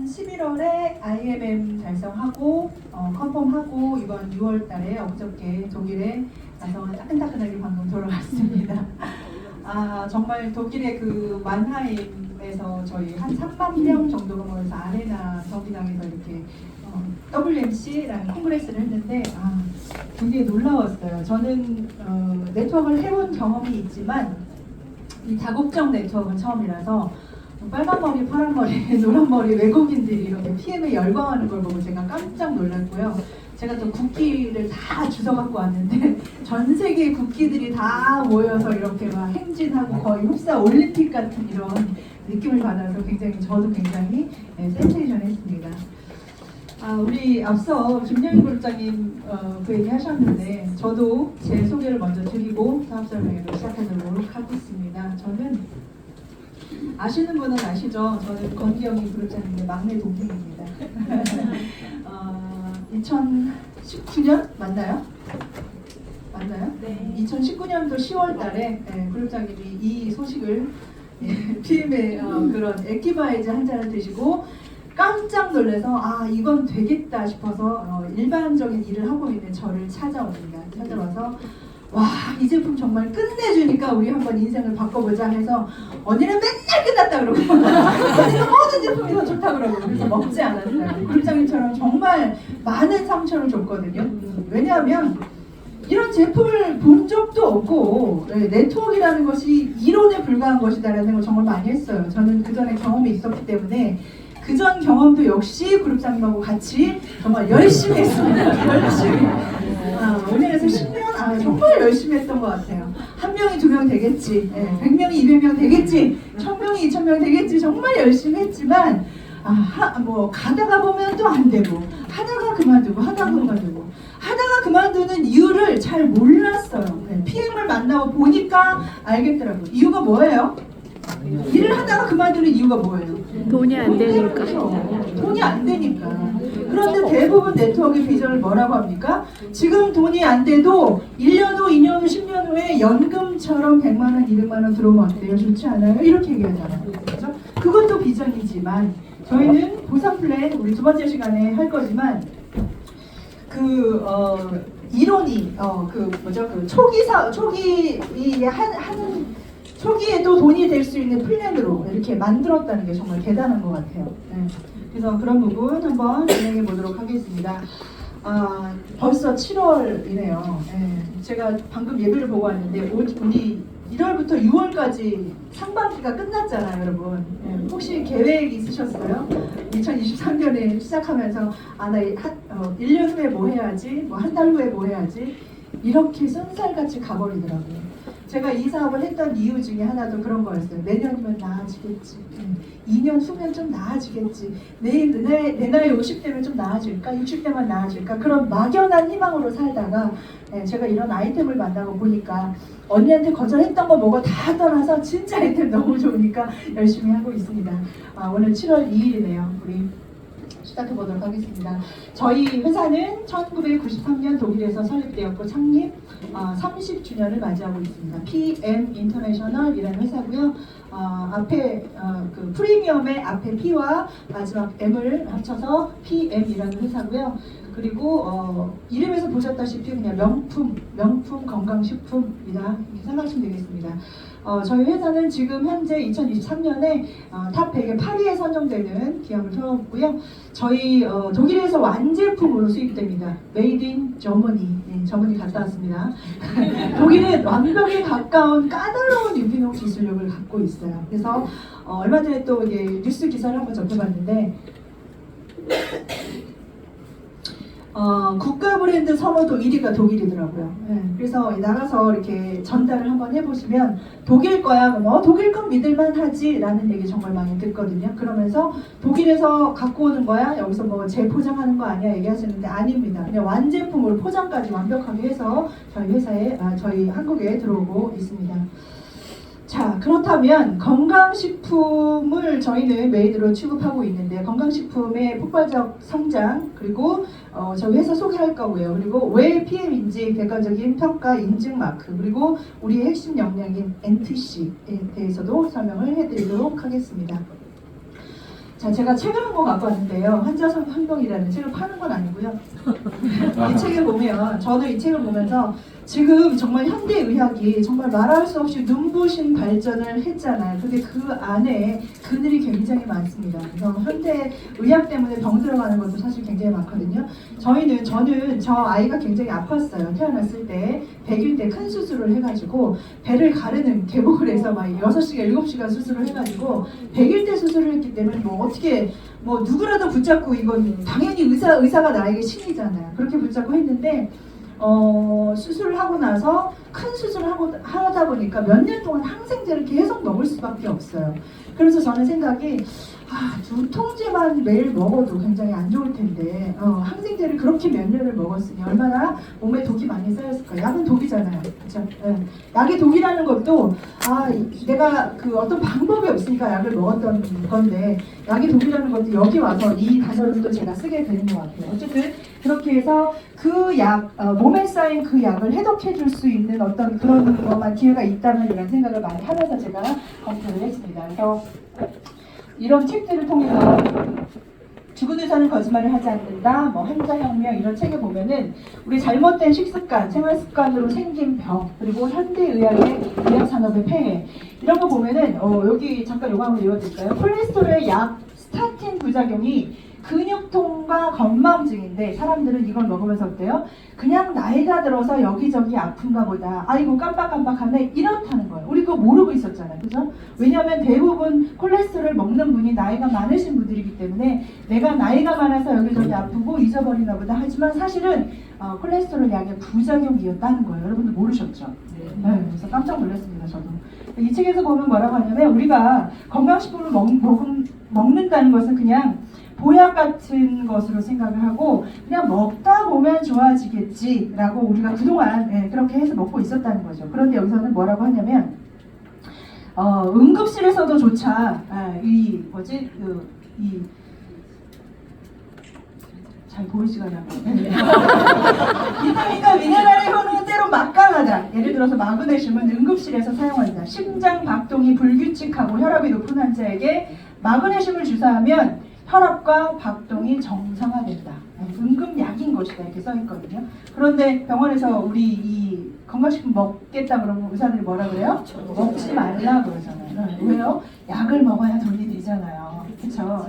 작년 11월에 IMM 달성하고 컨펌하고 이번 6월달에 엊그저께 독일에 가서 따끈따끈하게 방금 돌아왔습니다. 정말 독일의 그 만하임에서 저희 한 3만 명 정도가 모여서 아레나 경기장에서 이렇게 WMC라는 콩그레스를 했는데 굉장히 놀라웠어요. 저는 네트워크를 해본 경험이 있지만 이 다국적 네트워크는 처음이라서 빨간 머리, 파란 머리, 노란 머리 외국인들이 이렇게 PM에 열광하는 걸 보고 제가 깜짝 놀랐고요. 제가 또 국기를 다 주워 갖고 왔는데 전 세계 국기들이 다 모여서 이렇게 막 행진하고 거의 흡사 올림픽 같은 이런 느낌을 받아서 저도 굉장히 센세이션했습니다. 우리 앞서 김영희 그룹장님 그 얘기 하셨는데 저도 제 소개를 먼저 드리고 사업 설명회를 시작하도록 하겠습니다. 저는 아시는 분은 아시죠? 저는 권기영희 그룹장님의 막내 동생입니다. 2019년 맞나요? 맞나요? 네. 2019년도 10월 달에 그룹장님이 이 소식을 PM의 그런 에키바이즈 한 잔을 드시고 깜짝 놀라서 이건 되겠다 싶어서 일반적인 일을 하고 있는 저를 찾아옵니다. 찾아와서 이 제품 정말 끝내주니까 우리 한번 인생을 바꿔보자 해서 언니는 맨날 끝났다 그러고 언니는 모든 제품이 더 좋다 그러고 그래서 먹지 않았어요. 그룹장님처럼 정말 많은 상처를 줬거든요. 왜냐하면 이런 제품을 본 적도 없고 네트워크라는 것이 이론에 불과한 것이다라는 생각을 정말 많이 했어요. 저는 그 전에 경험이 있었기 때문에 그전 경험도 역시 그룹장님하고 같이 정말 열심히 했습니다. 열심히. 5년에서 10년? 정말 열심히 했던 것 같아요. 1명이 2명 되겠지. 100명이 200명 되겠지. 1000명이 2000명 되겠지. 정말 열심히 했지만 가다가 보면 또 안 되고 하다가 그만두고 하다가 그만두는 이유를 잘 몰랐어요. PM을 만나고 보니까 알겠더라고요. 이유가 뭐예요? 일을 하다가 그만두는 이유가 뭐예요? 돈이 안 되니까. 그렇죠. 돈이 안 되니까. 그런데 대부분 네트워크의 비전을 뭐라고 합니까? 지금 돈이 안 돼도 1년 후, 2년 후, 10년 후에 연금처럼 100만 원, 200만 원 들어오면 어때요? 좋지 않아요? 이렇게 얘기하잖아요. 그렇죠? 그것도 비전이지만 저희는 보상 플랜 우리 두 번째 시간에 할 거지만 이론이 초기에도 돈이 될 수 있는 플랜으로 이렇게 만들었다는 게 정말 대단한 것 같아요. 그래서 그런 부분 한번 진행해 보도록 하겠습니다. 벌써 7월이네요. 제가 방금 예배를 보고 왔는데 우리 1월부터 6월까지 상반기가 끝났잖아요, 여러분. 혹시 계획 있으셨어요? 2023년에 시작하면서 나 1년 후에 뭐 해야지, 한 달 후에 뭐 해야지 이렇게 쏜살같이 가버리더라고요. 제가 이 사업을 했던 이유 중에 하나도 그런 거였어요. 내년이면 나아지겠지. 2년 후면 좀 나아지겠지. 내 나이 50대면 좀 나아질까? 60대만 나아질까? 그런 막연한 희망으로 살다가 제가 이런 아이템을 만나고 보니까 언니한테 거절했던 거 뭐고 다 떠나서 진짜 아이템 너무 좋으니까 열심히 하고 있습니다. 오늘 7월 2일이네요. 우리 시작해보도록 하겠습니다. 저희 회사는 1993년 독일에서 설립되었고 창립 30주년을 맞이하고 있습니다. PM 인터내셔널이라는 회사고요. 앞에 그 프리미엄의 앞에 P와 마지막 M을 합쳐서 PM이라는 회사고요. 그리고 이름에서 보셨다시피 그냥 명품 건강식품이다 이렇게 생각하시면 되겠습니다. 저희 회사는 지금 현재 2023년에 탑 100의 8위에 선정되는 기업을 세웠고요. 저희 독일에서 완제품으로 수입됩니다. 메이드 인 저머니. 저머니 갔다 왔습니다. 독일은 완벽에 가까운 까다로운 유기농 기술력을 갖고 있어요. 그래서 얼마 전에 또 이게 뉴스 기사를 한번 접해봤는데 국가 브랜드 선호도 1위가 독일이더라고요. 그래서 나가서 이렇게 전달을 한번 해보시면 독일 거야, 독일 건 믿을만하지 라는 얘기 정말 많이 듣거든요. 그러면서 독일에서 갖고 오는 거야, 여기서 재포장하는 거 아니야 얘기하시는데 아닙니다. 그냥 완제품으로 포장까지 완벽하게 해서 저희 회사에, 저희 한국에 들어오고 있습니다. 자, 그렇다면 건강식품을 저희는 메인으로 취급하고 있는데 건강식품의 폭발적 성장 그리고 저희 회사 소개할 거고요. 그리고 왜 PM인지 객관적인 평가 인증 마크 그리고 우리의 핵심 역량인 NTC에 대해서도 설명을 해드리도록 하겠습니다. 자, 제가 책을 한 권 갖고 왔는데요. 한자성 한동이라는 책을 파는 건 아니고요. 이 책을 보면, 저는 이 책을 보면서 지금 정말 현대의학이 정말 말할 수 없이 눈부신 발전을 했잖아요. 근데 그 안에 그늘이 굉장히 많습니다. 그래서 현대의학 때문에 병들어가는 것도 사실 굉장히 많거든요. 저는 저 아이가 굉장히 아팠어요. 태어났을 때 100일 때 큰 수술을 해가지고 배를 가르는 개복을 해서 막 6시간, 7시간 수술을 해가지고 100일 때 수술을 했기 때문에 뭐 어떻게 뭐 누구라도 붙잡고 이건 당연히 의사가 나에게 신이잖아요. 그렇게 붙잡고 했는데 수술을 하고 나서 큰 수술을 하다 보니까 몇 년 동안 항생제를 계속 먹을 수밖에 없어요. 그래서 저는 생각이 두통제만 매일 먹어도 굉장히 안 좋을 텐데 항생제를 그렇게 몇 년을 먹었으니 얼마나 몸에 독이 많이 쌓였을까. 약은 독이잖아요. 그렇죠? 약이 독이라는 것도 내가 그 어떤 방법이 없으니까 약을 먹었던 건데 약이 독이라는 것도 여기 와서 이 단어를 또 제가 쓰게 되는 것 같아요. 어쨌든 그렇게 해서 그 약, 몸에 쌓인 그 약을 해독해 줄 수 있는 어떤 그런 것만 기회가 있다면 이런 생각을 많이 하면서 제가 검토를 했습니다. 그래서 이런 책들을 통해서 죽은 의사는 거짓말을 하지 않는다, 뭐 한자혁명 이런 책에 보면은 우리 잘못된 식습관, 생활습관으로 생긴 병, 그리고 현대의학의 의학산업의 폐해 이런 거 보면은 여기 잠깐 요거 한번 읽어드릴까요? 콜레스테롤의 약 스타틴 부작용이 근육통과 건망증인데 사람들은 이걸 먹으면서 어때요? 그냥 나이가 들어서 여기저기 아픈가 보다. 아이고 깜빡깜빡하네. 이렇다는 거예요. 우리 그거 모르고 있었잖아요. 그죠? 왜냐하면 대부분 콜레스테롤 먹는 분이 나이가 많으신 분들이기 때문에 내가 나이가 많아서 여기저기 아프고 잊어버리나 보다. 하지만 사실은 콜레스테롤 약의 부작용이었다는 거예요. 여러분들 모르셨죠? 네, 그래서 깜짝 놀랐습니다. 저도. 이 책에서 보면 뭐라고 하냐면 우리가 건강식품을 먹는다는 것은 그냥 보약 같은 것으로 생각을 하고 그냥 먹다 보면 좋아지겠지라고 우리가 그동안 그렇게 해서 먹고 있었다는 거죠. 그런데 여기서는 뭐라고 하냐면 응급실에서도 조차 잘 보이지가 않아요. 비타민과 미네랄의 효능은 때로 막강하다. 예를 들어서 마그네슘은 응급실에서 사용한다. 심장 박동이 불규칙하고 혈압이 높은 환자에게 마그네슘을 주사하면 혈압과 박동이 정상화된다. 응급약인 것이다. 이렇게 써있거든요. 그런데 병원에서 우리 이 건강식품 먹겠다 그러면 의사들이 뭐라 그래요? 먹지 말라 그러잖아요. 왜요? 약을 먹어야 돈이 되잖아요. 그렇죠?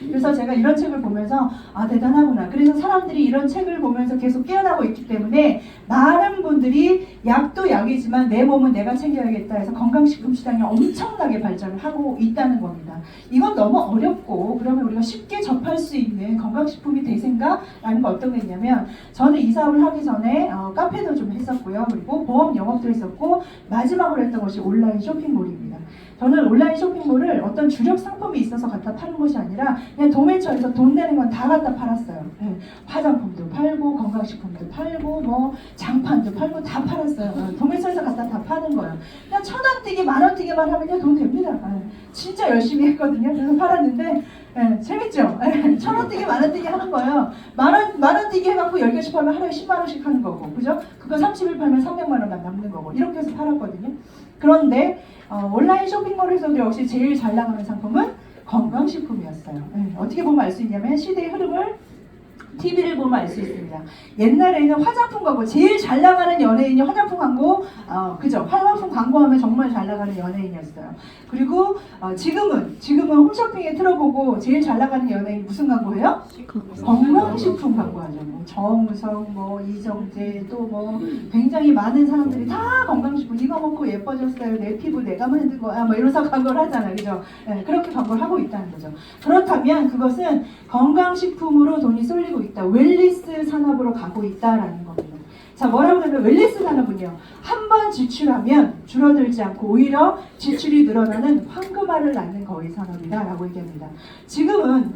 그래서 제가 이런 책을 보면서 대단하구나. 그래서 사람들이 이런 책을 보면서 계속 깨어나고 있기 때문에 많은 분들이 약도 약이지만 내 몸은 내가 챙겨야겠다 해서 건강식품 시장이 엄청나게 발전을 하고 있다는 겁니다. 이건 너무 어렵고 그러면 우리가 쉽게 접할 수 있는 건강식품이 대세인가? 라는 거 어떤 게 있냐면 저는 이 사업을 하기 전에 카페도 좀 했었고요. 그리고 보험 영업도 했었고 마지막으로 했던 것이 온라인 쇼핑몰입니다. 저는 온라인 쇼핑몰을 어떤 주력 상품이 있어서 갖다 파는 것이 아니라 그냥 도매처에서 돈 내는 건 다 갖다 팔았어요. 화장품도 팔고 건강식품도 팔고 뭐 장판도 팔고 다 팔았어요. 도매처에서 갖다 다 파는 거예요. 그냥 1,000원 뛰기 10,000원 뛰기만 하면 그냥 돈 됩니다. 진짜 열심히 했거든요. 그래서 팔았는데 재밌죠? 1,000원 뛰기 10,000원 뛰기 하는 거예요. 만원 뛰기 해갖고 10개씩 팔면 하루에 10만 원씩 하는 거고, 그죠? 그거 30일 팔면 300만 원 남는 거고 이렇게 해서 팔았거든요. 그런데 온라인 쇼핑몰에서도 역시 제일 잘 나가는 상품은 건강식품이었어요. 어떻게 보면 알 수 있냐면 시대의 흐름을 TV를 보면 알 수 있습니다. 옛날에는 화장품 광고, 제일 잘 나가는 연예인이 화장품 광고, 그죠? 화장품 광고하면 정말 잘 나가는 연예인이었어요. 그리고 지금은 홈쇼핑에 틀어보고 제일 잘 나가는 연예인 무슨 광고해요? 건강식품 광고하죠. 뭐 정우성, 뭐 이정재, 또 뭐 굉장히 많은 사람들이 다 건강식품 이거 먹고 예뻐졌어요. 내 피부 내가 만든 거야. 뭐 이러면서 광고를 하잖아요. 그죠? 그렇게 광고를 하고 있다는 거죠. 그렇다면 그것은 건강식품으로 돈이 쏠리고 있다. 웰니스 산업으로 가고 있다라는 겁니다. 자, 뭐라고 하면 웰니스 산업은요. 한 번 지출하면 줄어들지 않고 오히려 지출이 늘어나는 황금알을 낳는 거의 산업이다라고 얘기합니다. 지금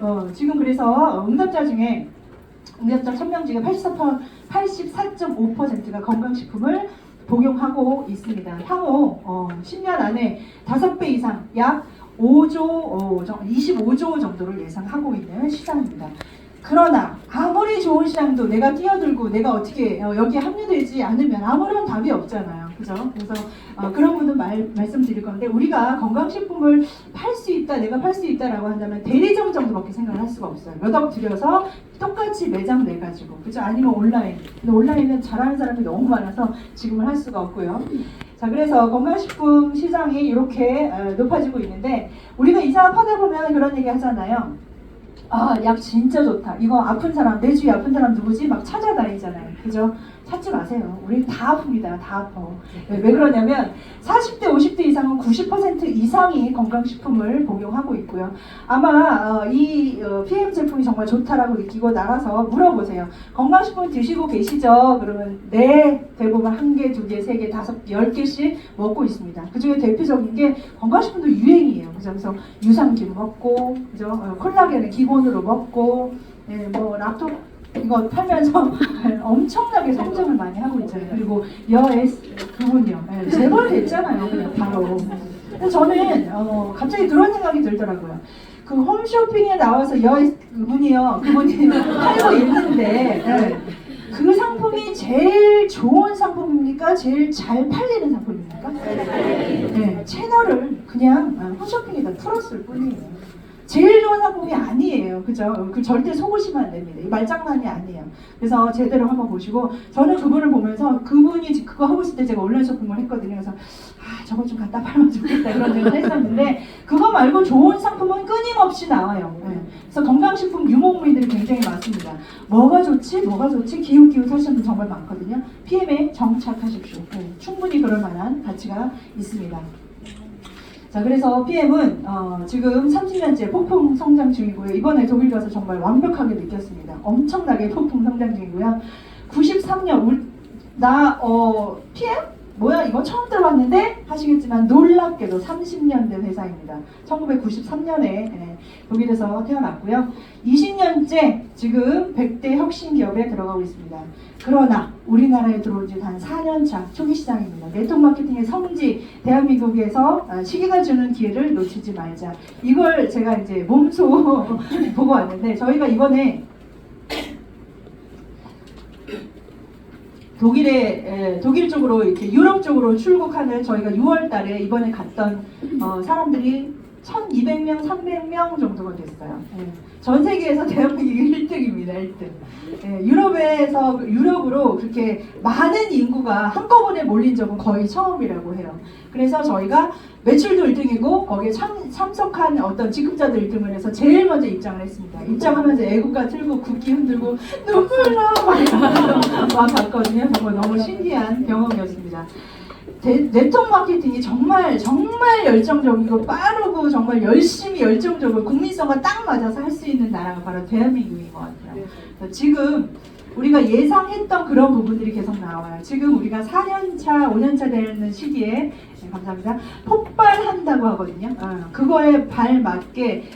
그래서 응답자 1,000명 중에 84.5%가 건강식품을 복용하고 있습니다. 향후 10년 안에 5배 이상 약 25조 정도를 예상하고 있는 시장입니다. 그러나 아무리 좋은 시장도 내가 뛰어들고 내가 어떻게 여기에 합류되지 않으면 아무런 답이 없잖아요. 그죠? 그래서 그런 분은 말씀드릴 건데, 우리가 건강식품을 팔 수 있다, 내가 팔 수 있다라고 한다면 대리점 정도밖에 생각을 할 수가 없어요. 몇 억 들여서 똑같이 매장 내가지고, 그죠? 아니면 온라인. 근데 온라인은 잘하는 사람이 너무 많아서 지금은 할 수가 없고요. 자, 그래서 건강식품 시장이 이렇게 높아지고 있는데, 우리가 이 사업 하다 보면 그런 얘기 하잖아요. 아, 약 진짜 좋다. 이거 아픈 사람, 내 주위에 아픈 사람 누구지? 막 찾아다니잖아요. 그죠? 찾지 마세요. 우리 다 아픕니다. 다 아파. 왜 그러냐면 40대, 50대 이상은 90% 이상이 건강식품을 복용하고 있고요. 아마 이 PM 제품이 정말 좋다라고 느끼고 나가서 물어보세요. 건강식품 드시고 계시죠? 그러면 네, 대부분 1개, 2개, 3개, 5개, 10개씩 먹고 있습니다. 그 중에 대표적인 게 건강식품도 유행이에요. 그죠? 그래서 유산균 먹고, 그죠? 콜라겐을 기본으로 먹고, 네, 뭐 락토 이거 팔면서 엄청나게 성장을 많이 하고 있잖아요. 그리고 여S 그분이요, 재벌 됐잖아요. 그냥 바로. 그래서 저는 갑자기 그런 생각이 들더라고요. 그 홈쇼핑에 나와서 여S 그분이요, 그분이 팔고 있는데, 그 상품이 제일 좋은 상품입니까? 제일 잘 팔리는 상품입니까? 네, 채널을 그냥 홈쇼핑에다 풀었을 뿐이에요. 제일 좋은 상품이 아니에요. 그죠? 그 절대 속으시면 안 됩니다. 이 말장난이 아니에요. 그래서 제대로 한번 보시고, 저는 그분을 보면서 그분이 그거 하고 있을 때 제가 온라인 쇼핑을 했거든요. 그래서 저거 좀 갖다 팔면 좋겠다 이런 생각을 했었는데, 그거 말고 좋은 상품은 끊임없이 나와요. 네. 그래서 건강식품 유목민들이 굉장히 많습니다. 뭐가 좋지? 뭐가 좋지? 기웃기웃 하시는 분 정말 많거든요. PM에 정착하십시오. 네. 충분히 그럴 만한 가치가 있습니다. 자, 그래서 PM은 지금 30년째 폭풍 성장 중이고요. 이번에 독일 가서 정말 완벽하게 느꼈습니다. 엄청나게 폭풍 성장 중이고요. 93년 PM? 뭐야 이거 처음 들어봤는데 하시겠지만 놀랍게도 30년 된 회사입니다. 1993년에 독일에서 태어났고요. 20년째 지금 100대 혁신 기업에 들어가고 있습니다. 그러나 우리나라에 들어온 지 단 4년차 초기 시장입니다. 네트워크 마케팅의 성지, 대한민국에서 시기가 주는 기회를 놓치지 말자. 이걸 제가 이제 몸소 보고 왔는데, 저희가 이번에 독일 쪽으로 이렇게 유럽 쪽으로 출국하는, 저희가 6월 달에 이번에 갔던 사람들이 1200명, 300명 정도가 됐어요. 전 세계에서 대한민국이 1등입니다. 1등. 유럽으로 그렇게 많은 인구가 한꺼번에 몰린 적은 거의 처음이라고 해요. 그래서 저희가 매출도 1등이고 거기에 참석한 어떤 직급자들 1등을 해서 제일 먼저 입장을 했습니다. 입장하면서 애국가 틀고 국기 흔들고 눈물 나 막 봤거든요. 정말 너무 신기한 경험이었습니다. 네트워크 마케팅이 정말 열정적이고 빠르고 정말 열심히 열정적으로 국민성과 딱 맞아서 할 수 있는 나라가 바로 대한민국인 것 같아요. 지금 우리가 예상했던 그런 부분들이 계속 나와요. 지금 우리가 4년차, 5년차 되는 시기에, 감사합니다, 폭발한다고 하거든요. 그거에 발맞게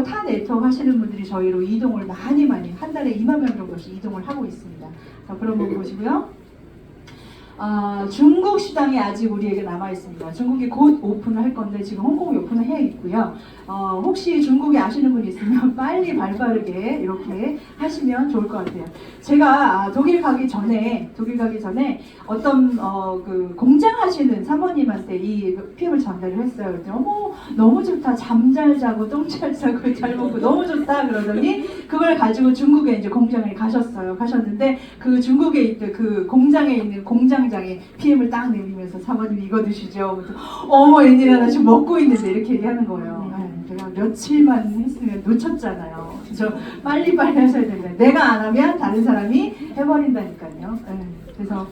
타 네트워크 하시는 분들이 저희로 이동을 많이 한 달에 2만 명 정도씩 이동을 하고 있습니다. 그런 부분 보시고요. 중국 시장이 아직 우리에게 남아 있습니다. 중국이 곧 오픈을 할 건데 지금 홍콩이 오픈을 해 있고요. 혹시 중국에 아시는 분 있으면 빨리 발빠르게 이렇게 하시면 좋을 것 같아요. 제가 독일 가기 전에 어떤 그 공장 하시는 사모님한테 이 PM을 전달을 했어요. 그랬더니 어머 너무 좋다, 잠 잘 자고 똥 잘 싸고 잘 먹고 너무 좋다 그러더니 그걸 가지고 중국에 이제 공장에 가셨는데 그 중국에 있는 그 공장에 있는 공장장이 PM을 딱 내리면서 사모님 이거 드시죠. 어머 웬일이야 나 지금 먹고 있는데 이렇게 얘기하는 거예요. 제가 며칠만 했으면 놓쳤잖아요. 그래서 빨리빨리 하셔야 됩니다. 내가 안 하면 다른 사람이 해버린다니까요. 그래서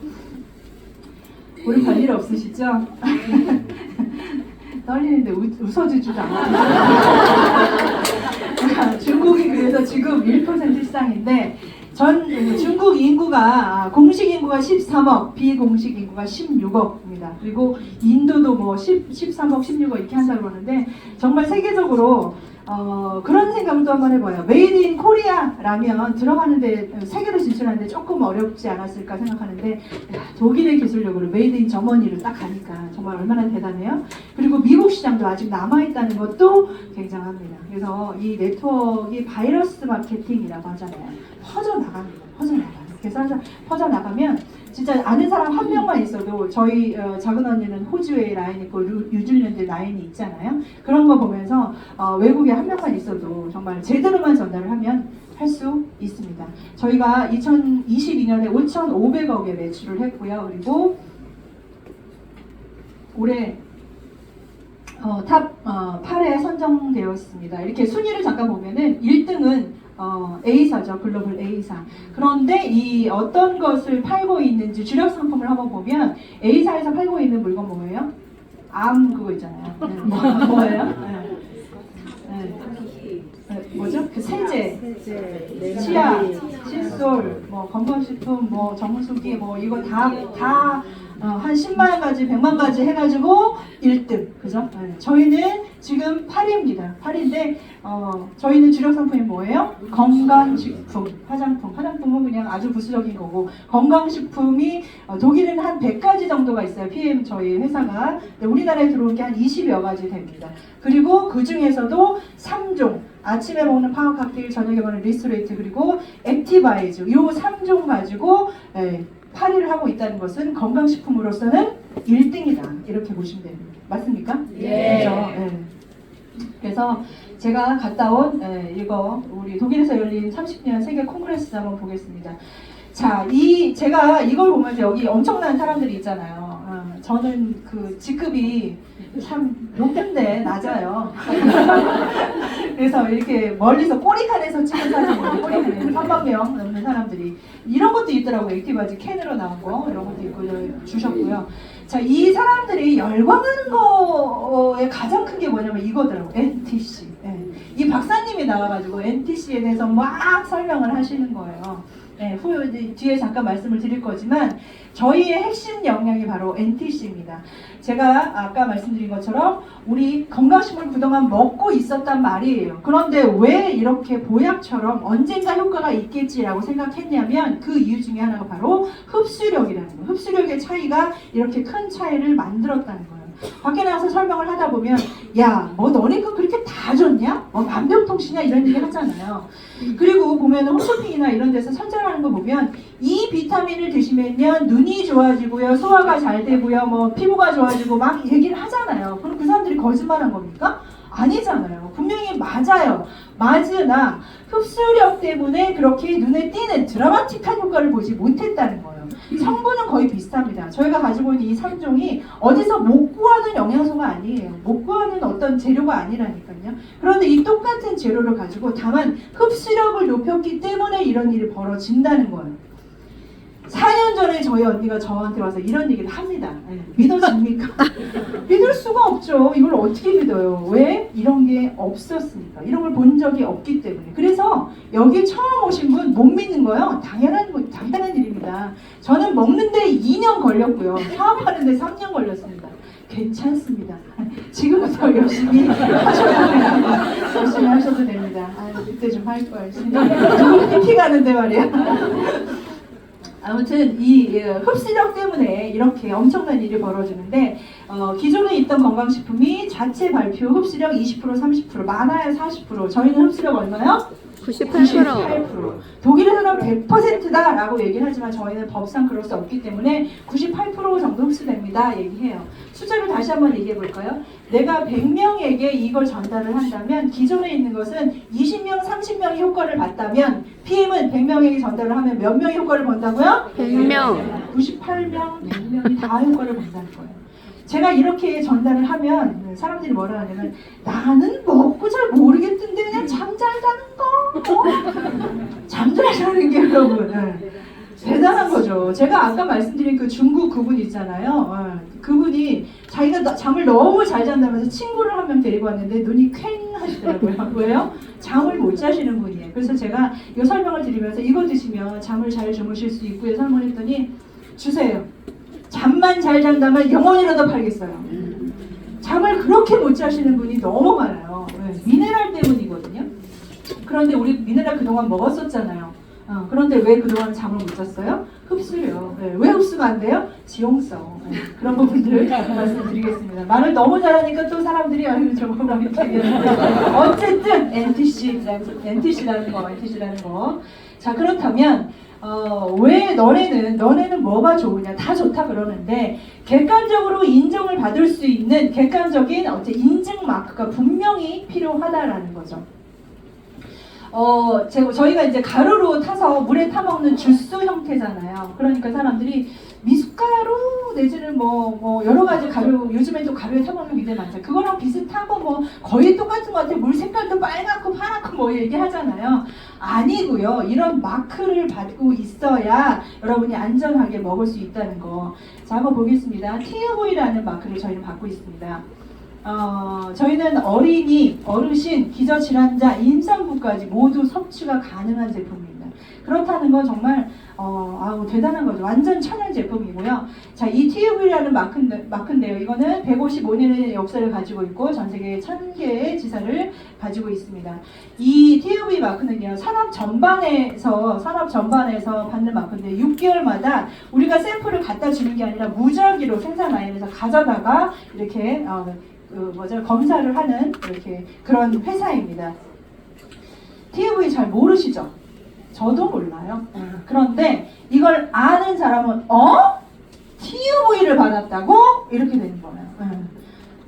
우리 별일 없으시죠? 떨리는데 웃어주지도 않아요. 중국이 그래서 지금 1% 시장인데 중국 인구가 공식 인구가 13억, 비공식 인구가 16억입니다. 그리고 인도도 뭐 13억, 16억 이렇게 한다고 그러는데 정말 세계적으로 그런 생각을 또 한번 해봐요. 메이드 인 코리아라면 들어가는데 세계로 진출하는데 조금 어렵지 않았을까 생각하는데 야, 독일의 기술력으로 메이드 인 저머니를 딱 가니까 정말 얼마나 대단해요. 그리고 미국 시장도 아직 남아있다는 것도 굉장합니다. 그래서 이 네트워크가 바이러스 마케팅이라고 하잖아요. 퍼져나갑니다. 퍼져나가요. 그래서 퍼져나가면 진짜 아는 사람 한 명만 있어도 저희 작은 언니는 호주에 라인 있고 뉴질랜드 라인이 있잖아요. 그런 거 보면서 외국에 한 명만 있어도 정말 제대로만 전달을 하면 할 수 있습니다. 저희가 2022년에 5,500억의 매출을 했고요. 그리고 올해 탑 8에 선정되었습니다. 이렇게 순위를 잠깐 보면은 1등은 A사죠. 글로벌 A사. 그런데 이 어떤 것을 팔고 있는지 주력 상품을 한번 보면 A사에서 팔고 있는 물건 뭐예요? 암 그거 있잖아요. 네. 뭐예요? 네. 네. 뭐죠? 그 세제, 치약, 칫솔, 뭐 건강식품, 뭐 정수기, 뭐 이거 다 한 10만 가지, 100만 가지 해가지고 1등, 그죠? 네. 저희는 지금 8위입니다. 8위인데 저희는 주력 상품이 뭐예요? 건강식품, 화장품. 화장품은 그냥 아주 부수적인 거고 건강식품이 독일은 한 100가지 정도가 있어요. PM 저희 회사가. 우리나라에 들어온 게 한 20여 가지 됩니다. 그리고 그 중에서도 3종 아침에 먹는 파워 칵테일, 저녁에 먹는 리스토레이트, 그리고 액티바이즈 이 3종 가지고 8위를 하고 있다는 것은 건강식품으로서는 1등이다. 이렇게 보시면 됩니다. 맞습니까? 예. 그렇죠? 네. 그래서 제가 갔다 온 이거 우리 독일에서 열린 30년 세계 콩그레스 한번 보겠습니다. 자, 제가 이걸 보면서 여기 엄청난 사람들이 있잖아요. 저는 그 직급이 참 높은데 낮아요. 그래서 이렇게 멀리서 꼬리칸에서 찍은 사진인데 꼬리칸에 3만 명 넘는 사람들이 이런 것도 있더라고요. 액티바지 캔으로 나온 거 이런 것도 있고 주셨고요. 자, 이 사람들이 열광하는 거에 가장 큰 게 뭐냐면 이거더라고요. NTC. 네. 이 박사님이 나와가지고 NTC에 대해서 막 설명을 하시는 거예요. 네, 뒤에 잠깐 말씀을 드릴 거지만 저희의 핵심 역량이 바로 NTC입니다. 제가 아까 말씀드린 것처럼 우리 건강식물 그동안 먹고 있었단 말이에요. 그런데 왜 이렇게 보약처럼 언젠가 효과가 있겠지라고 생각했냐면 그 이유 중에 하나가 바로 흡수력이라는 거예요. 흡수력의 차이가 이렇게 큰 차이를 만들었다는 거예요. 밖에 나가서 설명을 하다 보면 야, 뭐 너네 그 그렇게 다 줬냐? 뭐 만병통치냐? 이런 얘기 하잖아요. 그리고 보면 홈쇼핑이나 이런 데서 선전하는 거 보면 이 비타민을 드시면요 눈이 좋아지고요, 소화가 잘 되고요, 뭐 피부가 좋아지고 막 얘기를 하잖아요. 그럼 그 사람들이 거짓말한 겁니까? 아니잖아요. 분명히 맞아요. 맞으나 흡수력 때문에 그렇게 눈에 띄는 드라마틱한 효과를 보지 못했다는 거예요. 성분은 거의 비슷합니다. 저희가 가지고 있는 이 3종이 어디서 못 구하는 영양소가 아니에요. 못 구하는 어떤 재료가 아니라니까요. 그런데 이 똑같은 재료를 가지고 다만 흡수력을 높였기 때문에 이런 일이 벌어진다는 거예요. 4년 전에 저희 언니가 저한테 와서 이런 얘기를 합니다. 믿어집니까? 믿을 수가 없죠. 이걸 어떻게 믿어요? 왜? 이런 게 없었으니까. 이런 걸 본 적이 없기 때문에. 그래서 여기 처음 오신 분 못 믿는 거요. 당연한 일입니다. 저는 먹는데 2년 걸렸고요. 사업하는데 3년 걸렸습니다. 괜찮습니다. 지금부터 열심히 하셔도 됩니다. 열심히 하셔도 됩니다. 그때 좀 할 걸. 누구 피 가는데 말이야. 아무튼 이 흡수력 때문에 이렇게 엄청난 일이 벌어지는데 기존에 있던 건강식품이 자체 발표 흡수력 20% 30% 많아야 40% 저희는 흡수력 얼마요? 98%. 독일에서는 100%다 라고 얘기를 하지만 저희는 법상 그럴 수 없기 때문에 98% 정도 흡수됩니다 얘기해요. 숫자를 다시 한번 얘기해 볼까요? 내가 100명에게 이걸 전달을 한다면 기존에 있는 것은 20명, 30명이 효과를 봤다면 PM은 100명에게 전달을 하면 몇 명이 효과를 본다고요? 100명. 98명, 100명이 다 효과를 본다는 거예요. 제가 이렇게 전달을 하면 사람들이 뭐라 하냐면 나는 먹고 잘 모르겠던데 그냥 잠 잘 자는 거 잠 잘 자는 게 여러분 대단한 거죠. 제가 아까 말씀드린 그 중국 그분 있잖아요. 그분이 자기가 잠을 너무 잘 잔다면서 친구를 한 명 데리고 왔는데 눈이 퀭 하시더라고요. 왜요? 잠을 못 자시는 분이에요. 그래서 제가 이 설명을 드리면서 이거 드시면 잠을 잘 주무실 수 있고요. 설명했더니 주세요. 잠만 잘 잔다면 영원이라도 팔겠어요. 잠을 그렇게 못 자시는 분이 너무 많아요. 미네랄 때문이거든요. 그런데 우리 미네랄 그동안 먹었었잖아요. 그런데 왜 그동안 잠을 못 잤어요? 흡수요. 왜 흡수가 안 돼요? 지용성. 그런 부분들 말씀드리겠습니다. 말을 너무 잘하니까 또 사람들이 저거랑 이렇게 얘기하는데 어쨌든 NTC라는 거. 자, 그렇다면 왜 너네는 뭐가 좋으냐? 다 좋다 그러는데 객관적으로 인정을 받을 수 있는 객관적인 인증 마크가 분명히 필요하다라는 거죠. 저희가 이제 가루로 타서 물에 타먹는 주스 형태잖아요. 그러니까 사람들이 미숫가루 내지는 뭐 여러 가지 가루, 요즘엔 또 가루에 타먹는 게 굉장히 많죠. 그거랑 비슷하고 뭐 거의 똑같은 것 같아요. 물 색깔도 빨갛고 파랗고 뭐 얘기하잖아요. 아니고요. 이런 마크를 받고 있어야 여러분이 안전하게 먹을 수 있다는 거. 자, 한번 보겠습니다. TV라는 마크를 저희는 받고 있습니다. 저희는 어린이, 어르신, 기저질환자, 임산부까지 모두 섭취가 가능한 제품입니다. 그렇다는 건 정말 대단한 거죠. 완전 천연 제품이고요. 자, 이 TUV라는 마크인데요. 이거는 155년의 역사를 가지고 있고 전 세계 1000개의 지사를 가지고 있습니다. 이 TUV 마크는요, 산업 전반에서 받는 마크인데 6개월마다 우리가 샘플을 갖다 주는 게 아니라 무작위로 생산 라인에서 가져다가 이렇게 검사를 하는 이렇게 그런 회사입니다. TUV 잘 모르시죠? 저도 몰라요. 그런데 이걸 아는 사람은 TUV를 받았다고? 이렇게 되는 거예요.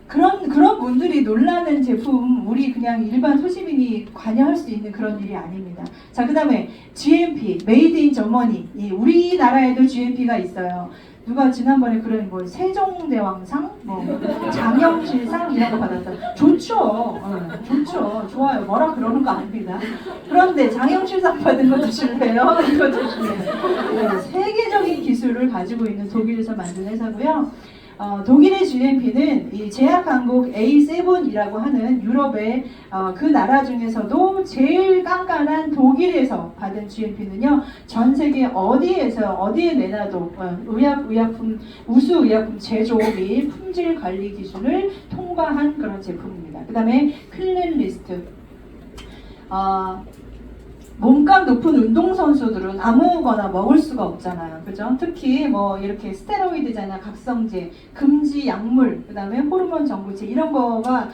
그런 분들이 놀라는 제품, 우리 그냥 일반 소시민이 관여할 수 있는 그런 일이 아닙니다. 자, 그 다음에 GMP, Made in Germany. 우리나라에도 GMP가 있어요. 누가 지난번에 그런 걸 세종대왕상, 장영실상 이런 거 받았다. 좋죠. 좋아요. 뭐라 그러는 거 아닙니다. 그런데 장영실상 받은 거 드실래요? 이거 드실래요? 세계적인 기술을 가지고 있는 독일에서 만든 회사고요. 독일의 GMP는 이 제약강국 A7이라고 하는 유럽의 그 나라 중에서도 제일 깐깐한 독일에서 받은 GMP는요, 전 세계 어디에 내놔도 우수 의약품 제조 및 품질 관리 기준을 통과한 그런 제품입니다. 그 다음에 클린리스트. 몸값 높은 운동선수들은 아무거나 먹을 수가 없잖아요. 그죠? 특히 뭐 이렇게 스테로이드잖아, 각성제, 금지 약물, 그 다음에 호르몬 정보제 이런 거가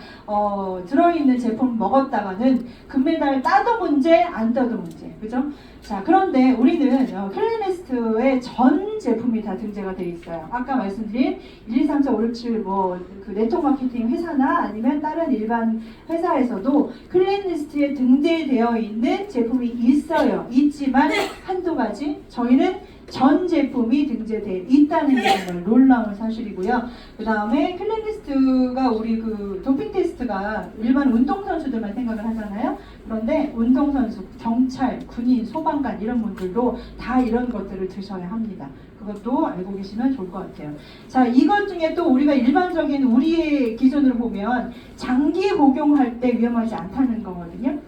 들어있는 제품 먹었다가는 금메달 따도 문제, 안 따도 문제. 그죠? 자, 그런데 우리는 클리니스트의 전 제품이 다 등재가 되어 있어요. 아까 말씀드린 1, 2, 3, 4, 5, 6, 7 그 네트워크 마케팅 회사나 아니면 다른 일반 회사에서도 클리니스트에 등재되어 있는 제품이 있지만 한두 가지, 저희는 전 제품이 등재되어 있다는 게 정말 놀라운 사실이고요. 그 다음에 클리니스트가 우리 그 도핑 테스트가 일반 운동선수들만 생각을 하잖아요. 그런데 운동선수, 경찰, 군인, 소방관 이런 분들도 다 이런 것들을 드셔야 합니다. 그것도 알고 계시면 좋을 것 같아요. 자, 이것 중에 또 우리가 일반적인 우리의 기준으로 보면 장기 복용할 때 위험하지 않다는 거거든요.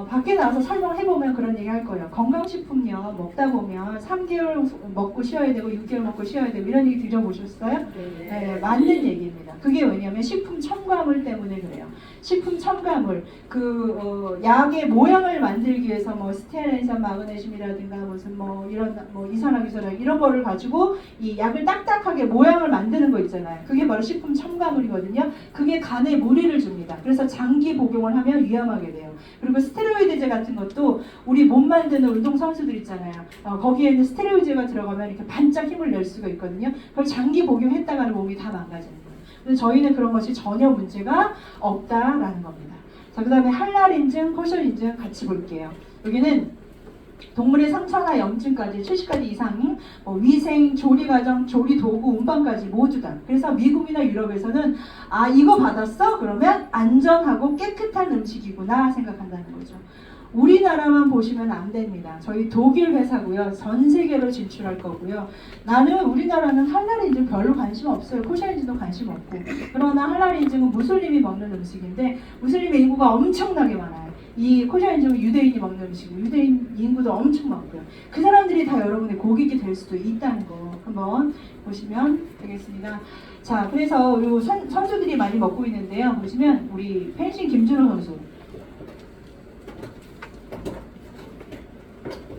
밖에 나와서 설명해보면 그런 얘기 할 거예요. 건강식품요, 먹다 보면 3개월 먹고 쉬어야 되고 6개월 먹고 쉬어야 되고 이런 얘기 들어보셨어요? 네, 맞는 얘기입니다. 그게 왜냐면 식품 첨가물 때문에 그래요. 식품 첨가물, 약의 모양을 만들기 위해서 뭐 스테아린산 마그네슘이라든가 무슨 이런 이산화기소라 이런 거를 가지고 이 약을 딱딱하게 모양을 만드는 거 있잖아요. 그게 바로 식품 첨가물이거든요. 그게 간에 무리를 줍니다. 그래서 장기 복용을 하면 위험하게 돼요. 그리고 스테로이드제 같은 것도 우리 몸 만드는 운동 선수들 있잖아요. 거기에는 스테로이드제가 들어가면 이렇게 반짝 힘을 낼 수가 있거든요. 그걸 장기 복용했다가는 몸이 다 망가지는 거예요. 근데 저희는 그런 것이 전혀 문제가 없다라는 겁니다. 자, 그 다음에 할랄 인증, 코셔 인증 같이 볼게요. 여기는 동물의 상처나 염증까지 70가지 이상, 위생, 조리 과정, 조리 도구, 운반까지 모두 다. 그래서 미국이나 유럽에서는 이거 받았어? 그러면 안전하고 깨끗한 음식이구나 생각한다는 거죠. 우리나라만 보시면 안 됩니다. 저희 독일 회사고요. 전 세계로 진출할 거고요. 나는 우리나라는 할랄 인증 별로 관심 없어요. 코셔 인증도 관심 없고. 그러나 할랄 인증은 무슬림이 먹는 음식인데 무슬림의 인구가 엄청나게 많아요. 이 코샤인족은 유대인이 먹는 음식이고 유대인 인구도 엄청 많고요. 그 사람들이 다 여러분의 고객이 될 수도 있다는 거 한번 보시면 되겠습니다. 자, 그래서 요 선수들이 많이 먹고 있는데요. 보시면 우리 펜싱 김준호 선수,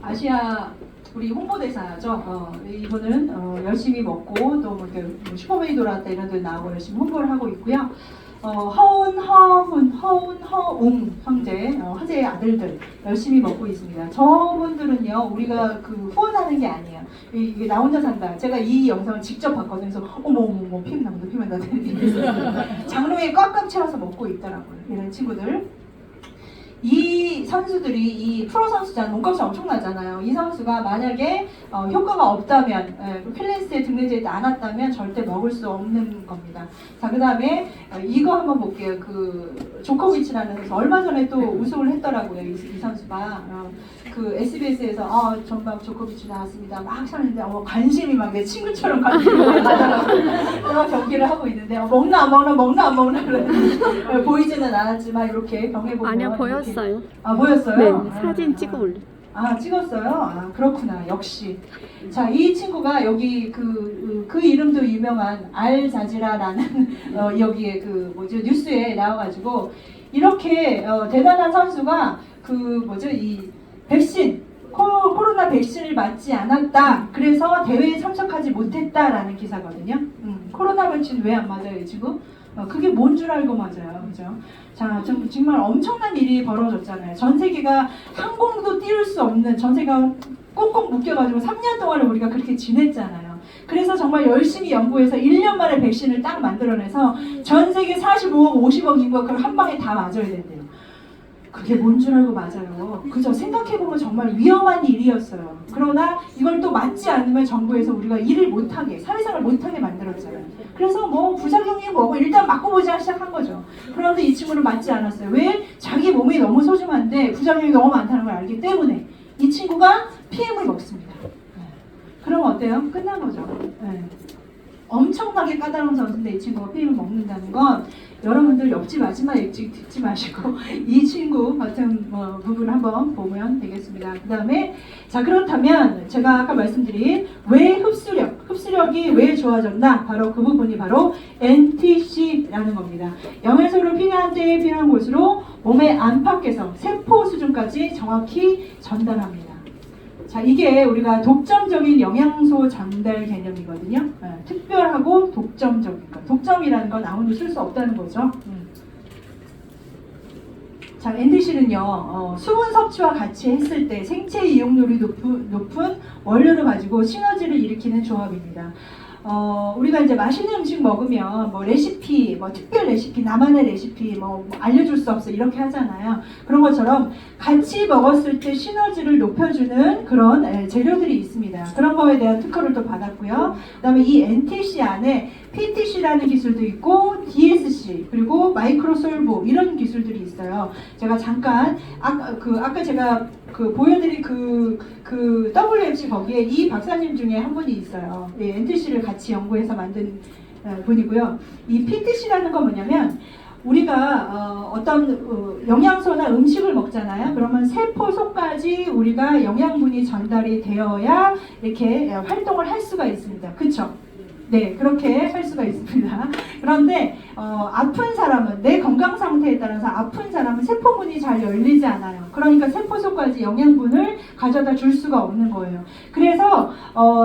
아시아 우리 홍보대사죠. 이분은 열심히 먹고 또 뭐 슈퍼맨이 돌아왔다 이런 데 나오고 열심히 홍보를 하고 있고요. 허운, 허훈, 허운, 허웅 형제, 화제의 아들들 열심히 먹고 있습니다. 저분들은요, 우리가 그 후원하는 게 아니에요. 이게 나 혼자 산다. 제가 이 영상을 직접 봤거든요. 그래서 어머 피면 나도 장롱에 꽉꽉 채워서 먹고 있더라고요. 이런 친구들. 이 선수들이 이 프로 선수잖아요. 몸값이 엄청나잖아요. 이 선수가 만약에 효과가 없다면, 필라테스에 등록되지 않았다면 절대 먹을 수 없는 겁니다. 자, 그 다음에 이거 한번 볼게요. 그 조코비치라는 선수 얼마 전에 또 우승을 했더라고요. 이 선수가 그 SBS에서 전방 조코비치 나왔습니다. 막 하는데 관심이 막 내 친구처럼 관심이 가더라고요. 경기를 하고 있는데 먹나 안 먹나 그러는데 보이지는 않았지만 이렇게 병해 보면 아니요, 보였어요. 보였어요? 네, 사진 찍어 올려. 찍었어요? 그렇구나. 역시. 자, 이 친구가 여기 그 이름도 유명한 알자지라라는 여기에 뉴스에 나와가지고 이렇게 대단한 선수가 이 백신, 코로나 백신을 맞지 않았다. 그래서 대회에 참석하지 못했다라는 기사거든요. 코로나 백신 왜 안 맞아요, 이 친구? 그게 뭔 줄 알고 맞아요. 그죠? 자, 정말 엄청난 일이 벌어졌잖아요. 전 세계가 항공도 띄울 수 없는, 전 세계가 꽁꽁 묶여가지고 3년 동안을 우리가 그렇게 지냈잖아요. 그래서 정말 열심히 연구해서 1년 만에 백신을 딱 만들어내서 전 세계 45억, 50억 인구가 그걸 한 방에 다 맞아야 된대요. 그게 뭔 줄 알고 맞아요. 그죠? 생각해보면 정말 위험한 일이었어요. 그러나 이걸 또 맞지 않으면 정부에서 우리가 일을 못하게, 사회생활 못하게 만들었잖아요. 그래서 부작용이 뭐고 일단 맞고 보자 시작한 거죠. 그런데 이 친구는 맞지 않았어요. 왜? 자기 몸이 너무 소중한데 부작용이 너무 많다는 걸 알기 때문에 이 친구가 PM을 먹습니다. 그럼 어때요? 끝난 거죠. 네. 엄청나게 까다로운 선수인데 이 친구가 PM을 먹는다는 건 여러분들 옆집 아줌마 얘기 듣지 마시고 이 친구 같은 부분을 한번 보면 되겠습니다. 그 다음에 자, 그렇다면 제가 아까 말씀드린 왜 흡수력이 왜 좋아졌나? 바로 그 부분이 바로 NTC라는 겁니다. 영양소를 필요한 때에 필요한 곳으로 몸의 안팎에서 세포 수준까지 정확히 전달합니다. 자, 이게 우리가 독점적인 영양소 전달 개념이거든요. 특별하고 독점적인 것. 독점이라는 건 아무도 쓸 수 없다는 거죠. 자, NTC는요, 수분 섭취와 같이 했을 때 생체 이용률이 높은 원료를 가지고 시너지를 일으키는 조합입니다. 우리가 이제 맛있는 음식 먹으면 레시피, 특별 레시피, 나만의 레시피, 알려줄 수 없어 이렇게 하잖아요. 그런 것처럼 같이 먹었을 때 시너지를 높여주는 그런 재료들이 있습니다. 그런 거에 대한 특허를 또 받았고요. 그 다음에 이 NTC 안에 PTC라는 기술도 있고 DSC 그리고 마이크로솔보 이런 기술들이 있어요. 제가 잠깐 아까 제가 보여드린 그 WMC 거기에 이 박사님 중에 한 분이 있어요. NTC를 같이 연구해서 만든 분이고요. 이 PTC라는 건 뭐냐면 우리가 어떤 영양소나 음식을 먹잖아요. 그러면 세포 속까지 우리가 영양분이 전달이 되어야 이렇게 활동을 할 수가 있습니다. 그렇죠? 네, 그렇게 할 수가 있습니다. 그런데 아픈 사람은 내 건강 상태에 따라서 아픈 사람은 세포문이 잘 열리지 않아요. 그러니까 세포 속까지 영양분을 가져다 줄 수가 없는 거예요. 그래서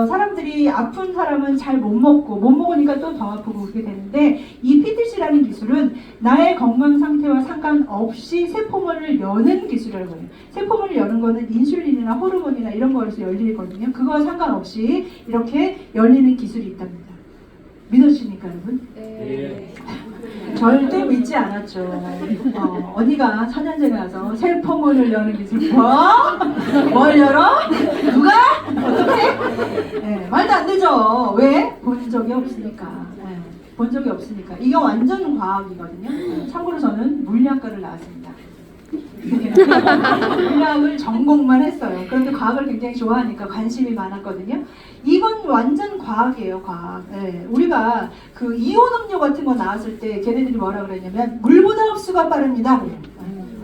사람들이 아픈 사람은 잘 못 먹으니까 또 더 아프고 그렇게 되는데 이 PTC라는 기술은 나의 건강 상태와 상관없이 세포문을 여는 기술이라고 해요. 세포문을 여는 거는 인슐린이나 호르몬이나 이런 거에서 열리거든요. 그거와 상관없이 이렇게 열리는 기술이 있답니다. 믿으십니까, 여러분? 네. 절대 믿지 않았죠. 어디가 천연제에 가서 세포문을 여는 기술, 뭘 열어? 누가? 어떻게? 네, 말도 안 되죠. 왜? 본 적이 없으니까. 본 적이 없으니까. 이거 완전 과학이거든요. 참고로 저는 물리학과를 나왔습니다. 물리학을 전공만 했어요. 그런데 과학을 굉장히 좋아하니까 관심이 많았거든요. 이건 완전 과학이에요, 과학. 네. 우리가 그 이온 음료 같은 거 나왔을 때 걔네들이 뭐라 그랬냐면 물보다 흡수가 빠릅니다.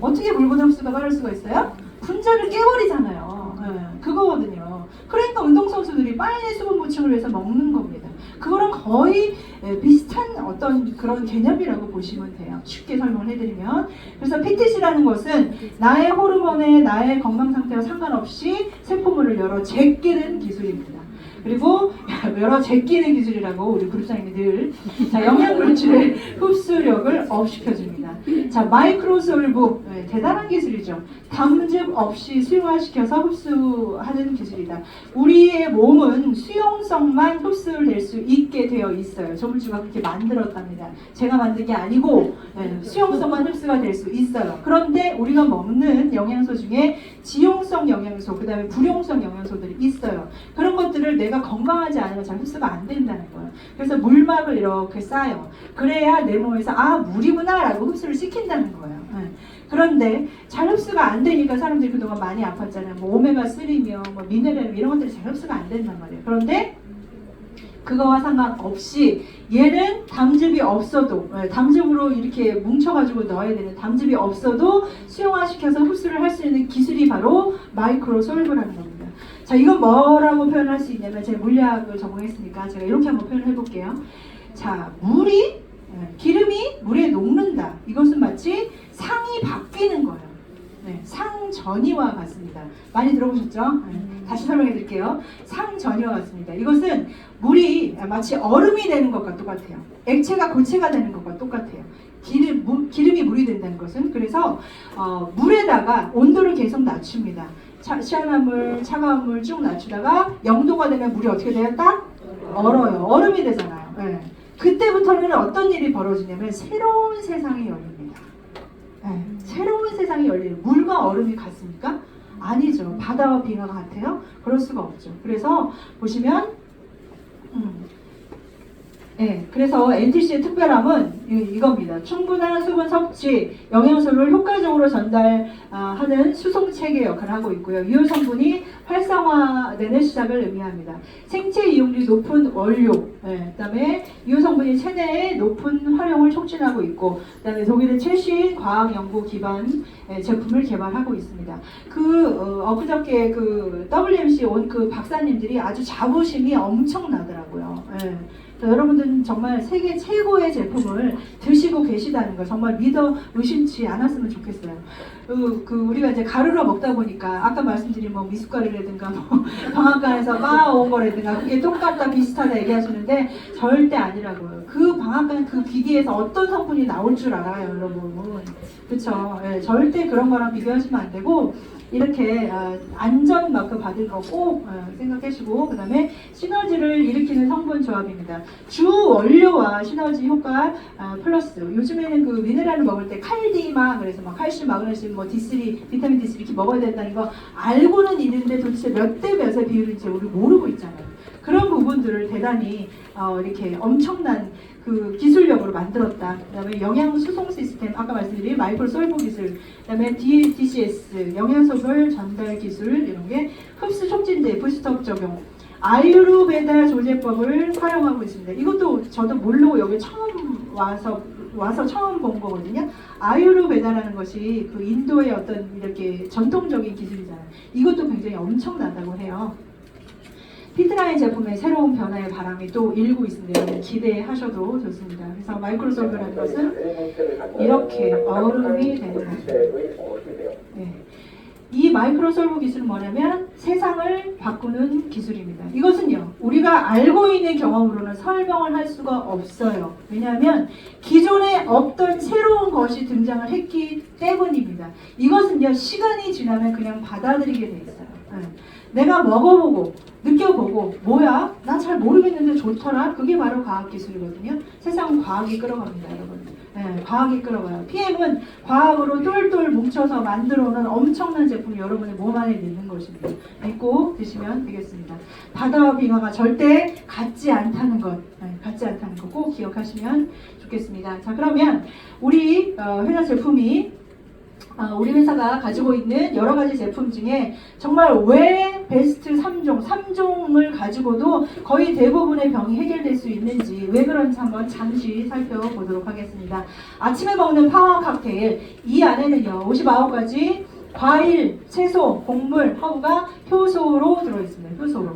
어떻게 굵은 흡수가 빠를 수가 있어요? 분자를 깨버리잖아요. 그거거든요. 그러니까 운동선수들이 빨리 수분 보충을 위해서 먹는 겁니다. 그거랑 거의 비슷한 어떤 그런 개념이라고 보시면 돼요. 쉽게 설명을 해드리면. 그래서 PTC라는 것은 나의 호르몬에 나의 건강 상태와 상관없이 세포물을 열어 제끼는 기술입니다. 그리고 여러 제끼는 기술이라고 우리 그룹장님이 늘 영양 물질의 흡수력을 업시켜줍니다. 자, 마이크로솔브 대단한 기술이죠. 담즙 없이 수용화시켜서 흡수하는 기술이다. 우리의 몸은 수용성만 흡수될 수 있게 되어 있어요. 조물주가 그렇게 만들었답니다. 제가 만든 게 아니고 수용성만 흡수가 될 수 있어요. 그런데 우리가 먹는 영양소 중에 지용성 영양소, 그 다음에 불용성 영양소들이 있어요. 그런 것들을 내가 건강하지 않으면 잘 흡수가 안 된다는 거예요. 그래서 물막을 이렇게 쌓아요. 그래야 내 몸에서 물이구나 라고 흡수를 시킨다는 거예요. 그런데 잘 흡수가 안 되니까 사람들이 그동안 많이 아팠잖아요. 뭐 오메가3며 뭐 미네랄 이런 것들이 잘 흡수가 안 된단 말이에요. 그런데 그거와 상관없이 얘는 담즙이 없어도 담즙으로 이렇게 뭉쳐가지고 넣어야 되는 담즙이 없어도 수용화시켜서 흡수를 할 수 있는 기술이 바로 마이크로솔브라는 겁니다. 자, 이건 뭐라고 표현할 수 있냐면 제가 물리학을 전공했으니까 제가 이렇게 한번 표현해 볼게요. 자, 기름이 물에 녹는다. 이것은 마치 상이 바뀌는 거예요. 상전이와 같습니다. 많이 들어보셨죠? 다시 설명해 드릴게요. 상전이와 같습니다. 이것은 물이 마치 얼음이 되는 것과 똑같아요. 액체가 고체가 되는 것과 똑같아요. 기름이 물이 된다는 것은 그래서 물에다가 온도를 계속 낮춥니다. 시원한 물, 차가운 물 쭉 낮추다가 0도가 되면 물이 어떻게 돼요? 딱 얼어요. 얼음이 되잖아요. 그때부터는 어떤 일이 벌어지냐면 새로운 세상이 열립니다. 새로운 세상이 열리는 물과 얼음이 같습니까? 아니죠. 바다와 빙하가 같아요? 그럴 수가 없죠. 그래서 보시면 그래서 NTC의 특별함은 이겁니다. 충분한 수분 섭취, 영양소를 효과적으로 전달하는 수송 체계 역할을 하고 있고요. 유효 성분이 활성화되는 시작을 의미합니다. 생체 이용률이 높은 원료, 그다음에 유효 성분이 체내의 높은 활용을 촉진하고 있고, 그다음에 독일의 최신 과학 연구 기반 제품을 개발하고 있습니다. 엊그저께 WMC 온 그 박사님들이 아주 자부심이 엄청나더라고요. 여러분들은 정말 세계 최고의 제품을 드시고 계시다는 거 정말 믿어 의심치 않았으면 좋겠어요. 우리가 이제 가루로 먹다 보니까 아까 말씀드린 뭐 미숫가루라든가 뭐 방앗간에서 빻아온 거라든가 그게 똑같다 비슷하다 얘기하시는데 절대 아니라고요. 그 방앗간 그 기기에서 어떤 성분이 나올 줄 알아요, 여러분. 그렇죠? 절대 그런 거랑 비교하시면 안 되고 이렇게 안전 마크 받을 거 꼭 생각하시고, 그 다음에 시너지를 일으키는 성분 조합입니다. 주 원료와 시너지 효과 플러스. 요즘에는 그 미네랄을 먹을 때 칼디마, 그래서 막 칼슘, 마그네슘, 뭐 D3, 비타민 D3 이렇게 먹어야 된다는 거 알고는 있는데 도대체 몇 대 몇의 비율인지 우리 모르고 있잖아요. 그런 부분들을 대단히 이렇게 엄청난 그 기술력으로 만들었다. 그 다음에 영양 수송 시스템, 아까 말씀드린 마이크로솔브 기술, 그 다음에 DCS, 영양소별 전달 기술, 이런 게 흡수 촉진제, 부스트업 적용, 아유르베다 조제법을 활용하고 있습니다. 이것도 저도 모르고 여기 처음 와서 처음 본 거거든요. 아유르베다라는 것이 그 인도의 어떤 이렇게 전통적인 기술이잖아요. 이것도 굉장히 엄청나다고 해요. 피트라인 제품의 새로운 변화의 바람이 또 일고 있습니다. 여러분 기대하셔도 좋습니다. 그래서 마이크로솔브라는 것은 이렇게 얼음이 되는 거죠. 이 마이크로솔브 기술은 뭐냐면 세상을 바꾸는 기술입니다. 이것은요, 우리가 알고 있는 경험으로는 설명을 할 수가 없어요. 왜냐하면 기존에 없던 새로운 것이 등장을 했기 때문입니다. 이것은요, 시간이 지나면 그냥 받아들이게 돼 있어요. 내가 먹어보고 느껴보고 뭐야? 난 잘 모르겠는데 좋더라. 그게 바로 과학기술이거든요. 세상은 과학이 끌어갑니다, 여러분. 과학이 끌어가요. PM은 과학으로 똘똘 뭉쳐서 만들어놓은 엄청난 제품이 여러분의 몸 안에 있는 것입니다. 믿고 드시면 되겠습니다. 바다와 빙하가 절대 같지 않다는 것, 같지 않다는 거 꼭 기억하시면 좋겠습니다. 자, 그러면 우리 회사 제품이 우리 회사가 가지고 있는 여러 가지 제품 중에 정말 왜 베스트 3종을 가지고도 거의 대부분의 병이 해결될 수 있는지, 왜 그런지 한번 잠시 살펴보도록 하겠습니다. 아침에 먹는 파워 칵테일, 이 안에는요 59가지 과일, 채소, 곡물, 허브가 효소로 들어있습니다. 효소로.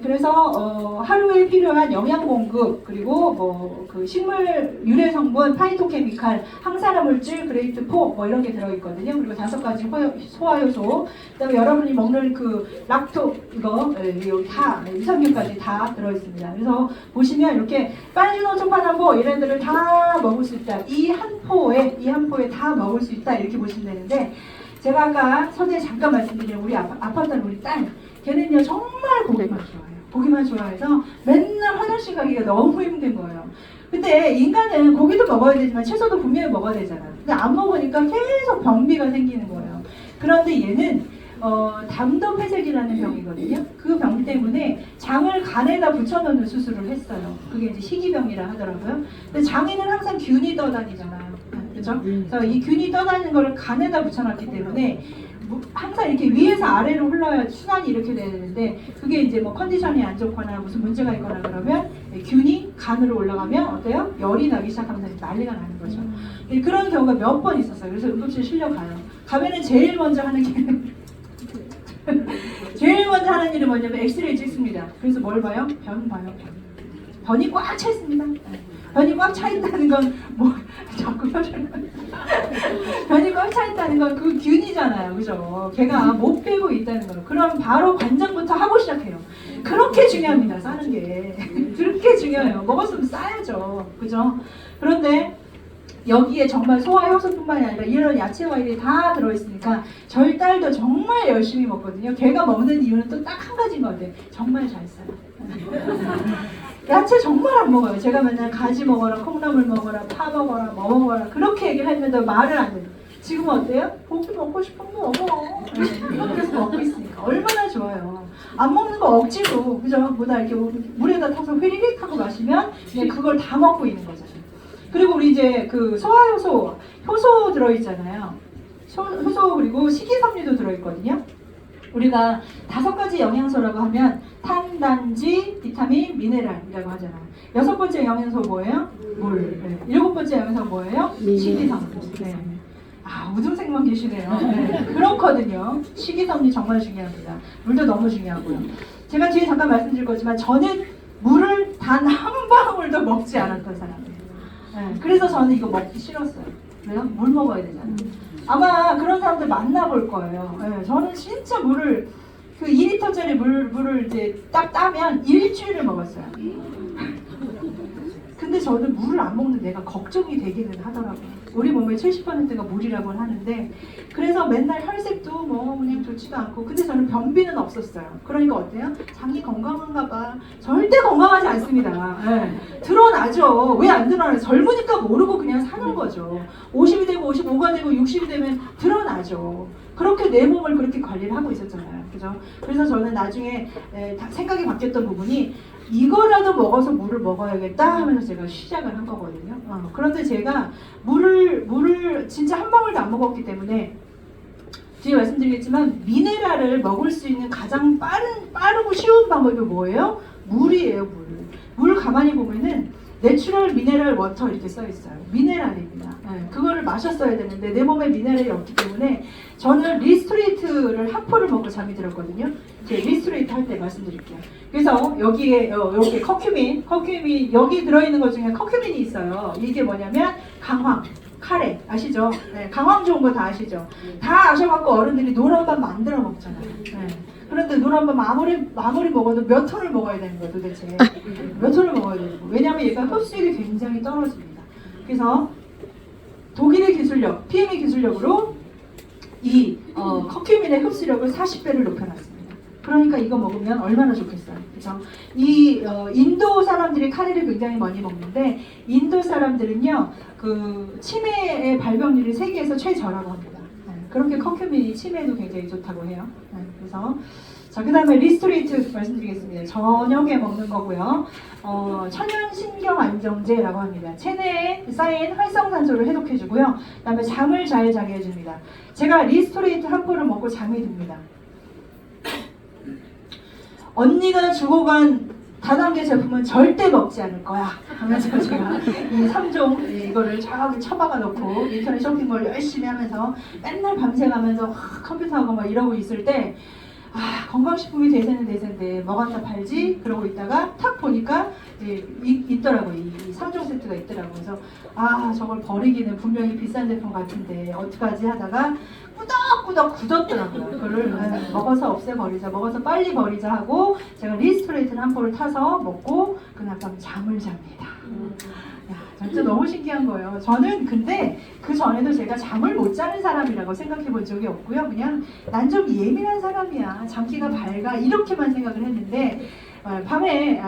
그래서 하루에 필요한 영양 공급, 그리고 그 식물 유래 성분, 파이토케미칼, 항산화 물질, 그레이트 4 이런 게 들어있거든요. 그리고 5가지 소화 효소, 그다음에 여러분이 먹는 그 락토 이거 여기 다 유산균까지 다 들어있습니다. 그래서 보시면 이렇게 빨리노 초파남보 이런 데를 다 먹을 수 있다. 이 한 포에 다 먹을 수 있다, 이렇게 보시면 되는데, 제가 아까 서두에 잠깐 말씀드린 우리 아팠던 우리 딸, 걔는요 정말 고기만 좋아해요. 고기만 좋아해서 맨날 화장실 가기가 너무 힘든 거예요. 근데 인간은 고기도 먹어야 되지만 채소도 분명히 먹어야 되잖아요. 근데 안 먹으니까 계속 변비가 생기는 거예요. 그런데 얘는 담도폐색이라는 병이거든요. 그 병 때문에 장을 간에다 붙여놓는 수술을 했어요. 그게 이제 희귀병이라 하더라고요. 근데 장에는 항상 균이 떠다니잖아요. 그렇죠? 그래서 이 균이 떠다니는 거를 간에다 붙여놨기 때문에 항상 이렇게 위에서 아래로 흘러야 순환이 이렇게 되는데, 그게 이제 뭐 컨디션이 안 좋거나 무슨 문제가 있거나 그러면 균이 간으로 올라가면 어때요? 열이 나기 시작하면서 난리가 나는 거죠. 그런 경우가 몇 번 있었어요. 그래서 응급실 실려가요. 가면은 제일 먼저 하는 게 제일 먼저 하는 일은 뭐냐면 엑스레이 찍습니다. 그래서 뭘 봐요? 변 봐요. 변이 꽉 차 있습니다. 변이 꽉 차 있다는 건 뭐 자꾸 변이 꽉 차 있다는 건 그 균이잖아요, 그죠? 걔가 못 빼고 있다는 거예요. 그럼 바로 관장부터 하고 시작해요. 그렇게 중요합니다, 싸는 게. 그렇게 중요해요. 먹었으면 싸야죠, 그죠? 그런데 여기에 정말 소화 효소뿐만이 아니라 이런 야채 과일이 다 들어있으니까 저희 딸도 정말 열심히 먹거든요. 걔가 먹는 이유는 또 딱 한 가지인 것 같아요. 정말 잘 써요. 야채 정말 안 먹어요. 제가 맨날 가지 먹어라, 콩나물 먹어라, 파 먹어라, 뭐 먹어라 그렇게 얘기를 했는데 말을 안 해요. 지금 어때요? 고기 먹고 싶은 거 먹어. 이렇게 해서 먹고 있으니까 얼마나 좋아요. 안 먹는 거 억지로, 그죠? 뭐다 이렇게 물에다 타서 휘리릭 하고 마시면 그냥 그걸 다 먹고 있는 거잖아요. 그리고 우리 이제 그 소화효소, 효소 들어있잖아요. 효소 그리고 식이섬유도 들어있거든요. 우리가 5가지 영양소라고 하면 탄, 단지, 비타민, 미네랄이라고 하잖아요. 6번째 영양소 뭐예요? 물. 네. 7번째 영양소 뭐예요? 식이섬유. 네. 우등생만 계시네요. 네. 그렇거든요. 식이섬유 정말 중요합니다. 물도 너무 중요하고요. 제가 뒤에 잠깐 말씀드릴 거지만 저는 물을 단 한 방울도 먹지 않았던 사람이에요. 네. 그래서 저는 이거 먹기 싫었어요. 왜요? 물 먹어야 되잖아요. 아마 그런 사람들 만나볼 거예요. 네, 저는 진짜 물을 그 2리터짜리 물을 이제 딱 따면 일주일을 먹었어요. 근데 저는 물을 안 먹는 내가 걱정이 되기는 하더라고요. 우리 몸의 70%가 물이라고 하는데, 그래서 맨날 혈색도 뭐 그냥 좋지도 않고, 근데 저는 변비는 없었어요. 그러니까 어때요? 장이 건강한가 봐. 절대 건강하지 않습니다. 네. 드러나죠. 왜 안 드러나요? 젊으니까 모르고 그냥 사는 거죠. 50이 되고 55가 되고 60이 되면 드러나죠. 그렇게 내 몸을 그렇게 관리를 하고 있었잖아요. 그죠? 그래서 저는 나중에 생각이 바뀌었던 부분이, 이거라도 먹어서 물을 먹어야겠다 하면서 제가 시작을 한 거거든요. 그런데 제가 물을 진짜 한 방울도 안 먹었기 때문에, 뒤에 말씀드리겠지만 미네랄을 먹을 수 있는 가장 빠르고 쉬운 방법이 뭐예요? 물이에요. 물 가만히 보면은 내추럴 미네랄 워터 이렇게 써 있어요. 미네랄입니다. 네, 그거를 마셨어야 되는데 내 몸에 미네랄이 없기 때문에 저는 리스토레이트를 한 포를 먹고 잠이 들었거든요. 제가 리스토레이트 할 때 말씀드릴게요. 그래서 여기에 이렇게 커큐민 여기 들어있는 것 중에 커큐민이 있어요. 이게 뭐냐면 강황, 카레 아시죠? 네, 강황 좋은 거 다 아시죠? 다 아셔갖고 어른들이 노란밥 만들어 먹잖아요. 네. 그런데 노란밥 아무리 먹어도 몇 톤을 먹어야 되는 거예요, 도대체. 몇 톤을 먹어야 되는 거예요. 왜냐하면 얘가 흡수율이 굉장히 떨어집니다. 그래서 독일의 기술력, PM의 기술력으로 이 커큐민의 흡수력을 40배를 높여놨습니다. 그러니까 이거 먹으면 얼마나 좋겠어요. 그죠? 이 인도 사람들이 카레를 굉장히 많이 먹는데, 인도 사람들은요 그 치매의 발병률이 세계에서 최저라고 합니다. 그렇게 커큐민이 치매에도 굉장히 좋다고 해요. 그래서 자, 그 다음에 리스토레이트 말씀드리겠습니다. 저녁에 먹는 거고요. 천연신경안정제라고 합니다. 체내에 쌓인 활성산소를 해독해주고요. 그 다음에 잠을 잘 자게 해줍니다. 제가 리스토레이트 한 포를 먹고 잠이 듭니다. 언니가 주고 간 다단계 제품은 절대 먹지 않을 거야 하면서 제가 이 3종 이거를 저기 처박아 놓고 인터넷 쇼핑몰 열심히 하면서 맨날 밤새가면서 컴퓨터하고 막 이러고 있을 때 건강식품이 대세는 대세인데 뭐 갖다 팔지? 그러고 있다가 탁 보니까 있더라고요. 이 3종 세트가 있더라고요. 그래서 저걸 버리기는 분명히 비싼 제품 같은데 어떡하지 하다가 꾸덕꾸덕 굳었더라고요. 그거를 먹어서 없애버리자, 먹어서 빨리 버리자 하고 제가 리스토레이트를 한 포를 타서 먹고 그날 밤 잠을 잡니다. 진짜 너무 신기한 거예요. 저는 근데 그 전에도 제가 잠을 못 자는 사람이라고 생각해 본 적이 없고요. 그냥 난 좀 예민한 사람이야. 잠기가 밝아. 이렇게만 생각을 했는데 밤에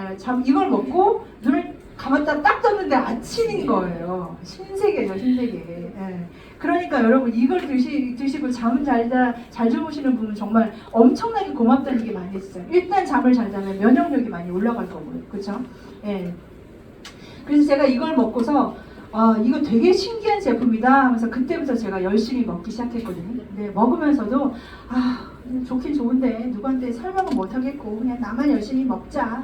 이걸 먹고 눈을 감았다 딱 떴는데 아침인 거예요. 신세계죠, 신세계. 그러니까 여러분 이걸 드시고 잠 잘 주무시는 분은 정말 엄청나게 고맙다는 얘기 많이 했어요. 일단 잠을 잘 자면 면역력이 많이 올라갈 거고요. 그렇죠? 그래서 제가 이걸 먹고서 이거 되게 신기한 제품이다 하면서 그때부터 제가 열심히 먹기 시작했거든요. 근데 먹으면서도 좋긴 좋은데 누구한테 설명은 못하겠고 그냥 나만 열심히 먹자.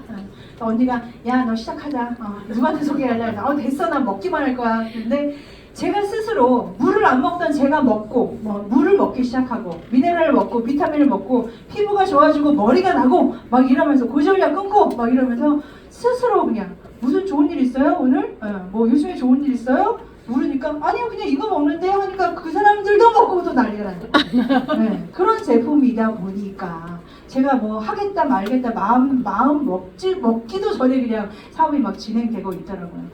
언니가 야 너 시작하자. 누구한테 소개하려? 됐어 난 먹기만 할 거야. 근데 제가 스스로 물을 안 먹던 제가 먹고 물을 먹기 시작하고 미네랄을 먹고 비타민을 먹고 피부가 좋아지고 머리가 나고 막 이러면서 고지혈약 끊고 막 이러면서 스스로 그냥 무슨 좋은 일 있어요 오늘? 뭐 요즘에 좋은 일 있어요? 모르니까 아니요 그냥 이거 먹는데 하니까 그 사람들도 먹고 또 난리가 나요. 그런 제품이다 보니까 제가 뭐 하겠다 말겠다 마음 먹기도 전에 그냥 사업이 막 진행되고 있더라고요.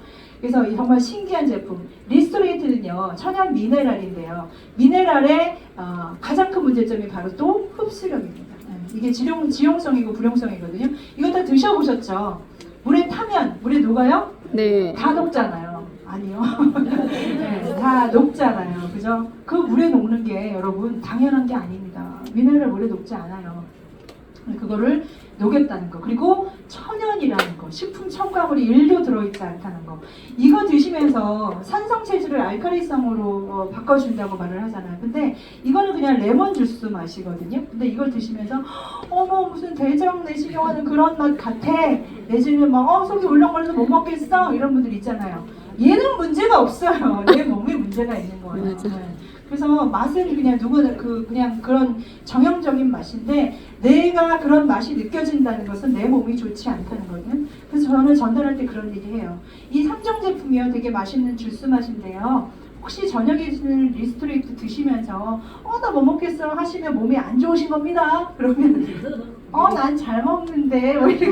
그래서 이 정말 신기한 제품 리스토레이트는요 천연 미네랄인데요. 미네랄의 가장 큰 문제점이 바로 또 흡수력입니다. 이게 지용성이고 불용성이거든요. 이거 다 드셔보셨죠? 물에 타면 물에 녹아요? 네. 다 녹잖아요. 아니요. 다 녹잖아요. 그죠? 그 물에 녹는 게 여러분 당연한 게 아닙니다. 미네랄 물에 녹지 않아요. 그거를 녹였다는 거. 그리고 천연이라는 거. 식품 첨가물이 1도 들어있지 않다는 거. 이거 드시면서 산성 체질을 알칼리성으로 바꿔준다고 말을 하잖아요. 근데 이거는 그냥 레몬 주스 맛이거든요. 근데 이걸 드시면서 어머 무슨 대장 내시경하는 그런 맛 같아. 내지는 막 속이 울렁거려서 못 먹겠어. 이런 분들 있잖아요. 얘는 문제가 없어요. 내 몸에 문제가 있는 거예요. 그래서 맛은 그냥 누구나 그냥 그런 정형적인 맛인데 내가 그런 맛이 느껴진다는 것은 내 몸이 좋지 않다는 거거든요. 그래서 저는 전달할 때 그런 얘기 해요. 이 3종 제품이요 되게 맛있는 주스 맛인데요. 혹시 저녁에 리스토레이트 드시면서 나 못 먹겠어 하시면 몸이 안 좋으신 겁니다. 그러면 난 잘 먹는데 뭐 이렇게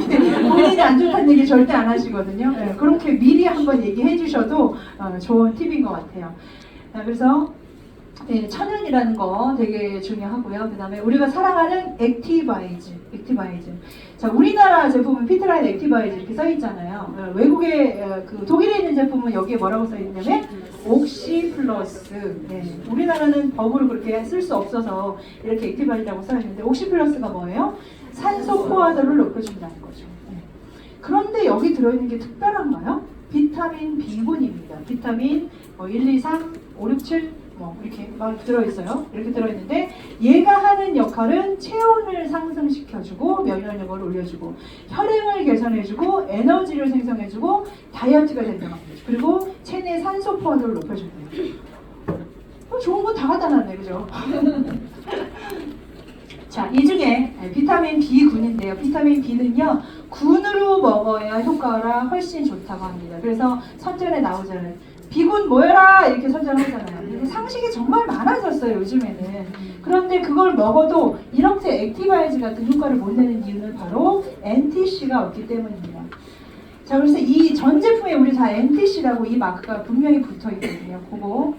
본인이 안 좋다는 얘기 절대 안 하시거든요. 그렇게 미리 한번 얘기해 주셔도 좋은 팁인 것 같아요. 그래서 천연이라는 거 되게 중요하고요. 그 다음에 우리가 사랑하는 액티바이즈. 자, 우리나라 제품은 피트라이드 액티바이즈 이렇게 써 있잖아요. 외국의 그 독일에 있는 제품은 여기에 뭐라고 써 있냐면 옥시 플러스. 우리나라는 법으로 그렇게 쓸 수 없어서 이렇게 액티바이즈라고 써 있는데 옥시 플러스가 뭐예요? 산소 포화도를 높여준다는 거죠. 그런데 여기 들어있는 게 특별한가요? 비타민 B군입니다. 비타민 1, 2, 3, 5, 6, 7 이렇게 막 들어있어요. 이렇게 들어있는데 얘가 하는 역할은 체온을 상승시켜주고 면역력을 올려주고 혈행을 개선해주고 에너지를 생성해주고 다이어트가 된다고 합니다. 그리고 체내 산소 포화도를 높여준대요. 좋은 거 다 갖다 놨네, 그죠? 자, 이 중에 비타민 B군인데요. 비타민 B는요, 군으로 먹어야 효과가 훨씬 좋다고 합니다. 그래서 선전에 나오잖아요. B군 모여라! 이렇게 선전하잖아요. 근데 상식이 정말 많아졌어요, 요즘에는. 그런데 그걸 먹어도 이렇게 액티바이즈 같은 효과를 못 내는 이유는 바로 NTC가 없기 때문입니다. 자, 그래서 이 전 제품에 우리 다 NTC라고 이 마크가 분명히 붙어 있거든요. 그거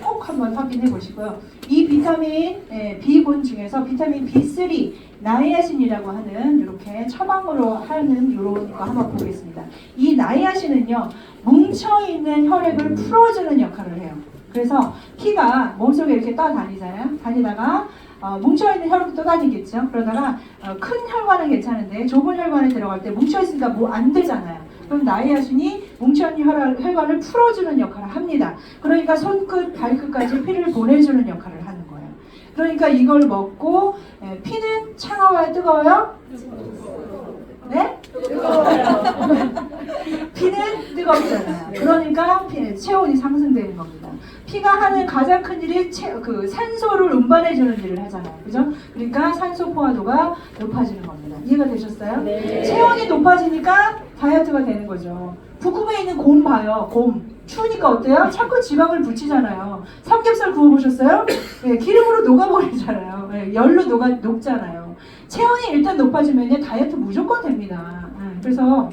꼭 한번 확인해 보시고요. 이 비타민 B군 중에서 비타민 B3 나이아신이라고 하는 이렇게 처방으로 하는 이런 거 한번 보겠습니다. 이 나이아신은요 뭉쳐 있는 혈액을 풀어주는 역할을 해요. 그래서 피가 몸속에 이렇게 떠다니잖아요. 다니다가 뭉쳐있는 혈관도 떠다니겠죠. 그러다가 큰 혈관은 괜찮은데 좁은 혈관에 들어갈 때 뭉쳐있으니까 뭐 안 되잖아요. 그럼 나이아신이 뭉쳐있는 혈관을 풀어주는 역할을 합니다. 그러니까 손끝, 발끝까지 피를 보내주는 역할을 하는 거예요. 그러니까 이걸 먹고 피는 차가워요, 뜨거워요? 네? 뜨거워요. 피는 뜨겁잖아요. 그러니까 체온이 상승되는 겁니다. 피가 하는 가장 큰 일이 산소를 운반해주는 일을 하잖아요. 그죠? 그러니까 산소 포화도가 높아지는 겁니다. 이해가 되셨어요? 네. 체온이 높아지니까 다이어트가 되는 거죠. 북극에 있는 곰 봐요. 곰. 추우니까 어때요? 자꾸 지방을 붙이잖아요. 삼겹살 구워보셨어요? 네, 기름으로 녹아버리잖아요. 네, 열로 녹잖아요. 체온이 일단 높아지면 다이어트 무조건 됩니다. 그래서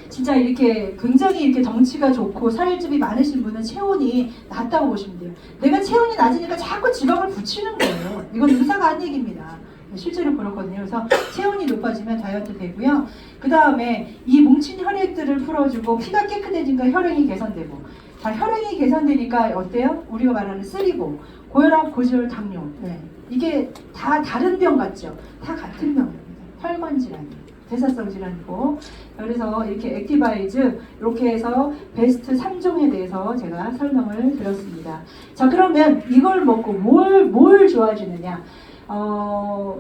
진짜 이렇게 굉장히 이렇게 덩치가 좋고 살집이 많으신 분은 체온이 낮다고 보시면 돼요. 내가 체온이 낮으니까 자꾸 지방을 붙이는 거예요. 이건 의사가 한 얘기입니다. 실제로 그렇거든요. 그래서 체온이 높아지면 다이어트 되고요. 그 다음에 이 뭉친 혈액들을 풀어주고 피가 깨끗해지니까 혈행이 개선되고, 자, 혈행이 개선되니까 어때요? 우리가 말하는 쓰리고, 고혈압, 고지혈, 당뇨. 네. 이게 다 다른 병 같죠? 다 같은 병입니다. 혈관 질환, 대사성 질환이고. 그래서 이렇게 액티바이즈 이렇게 해서 베스트 3종에 대해서 제가 설명을 드렸습니다. 자, 그러면 이걸 먹고 뭘 좋아지느냐?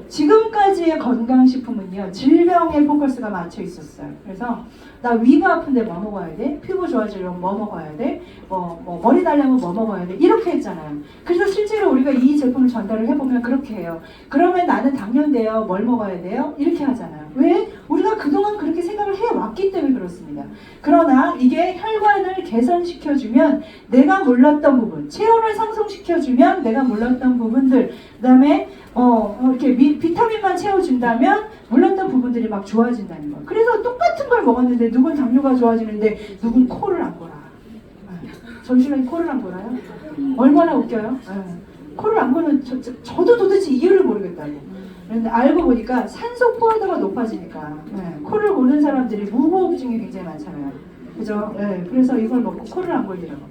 지금까지의 건강식품은요, 질병에 포커스가 맞춰 있었어요. 그래서 나 위가 아픈데 뭐 먹어야 돼? 피부 좋아지려면 뭐 먹어야 돼? 머리 달려면 뭐 먹어야 돼? 이렇게 했잖아요. 그래서 실제로 우리가 이 제품을 전달을 해보면 그렇게 해요. 그러면 나는 당뇨인데요, 뭘 먹어야 돼요? 이렇게 하잖아요. 왜? 우리가 그동안 그렇게 생각을 해왔기 때문에 그렇습니다. 그러나 이게 혈관을 개선시켜주면 내가 몰랐던 부분, 체온을 상승시켜주면 내가 몰랐던 부분들, 그 다음에 이렇게 비타민만 채워준다면 몰랐던 부분들이 막 좋아진다는 거예요. 그래서 똑같은 걸 먹었는데 누군 당뇨가 좋아지는데 누군 코를 안 골아. 점심에 코를 안 골아요? 얼마나 웃겨요? 코를 안 고는 저도 도대체 이유를 모르겠다고. 그런데 알고 보니까 산소 포화도가 높아지니까 코를 고는 사람들이 무호흡증이 굉장히 많잖아요. 그죠? 그래서 이걸 먹고 코를 안 골리라고.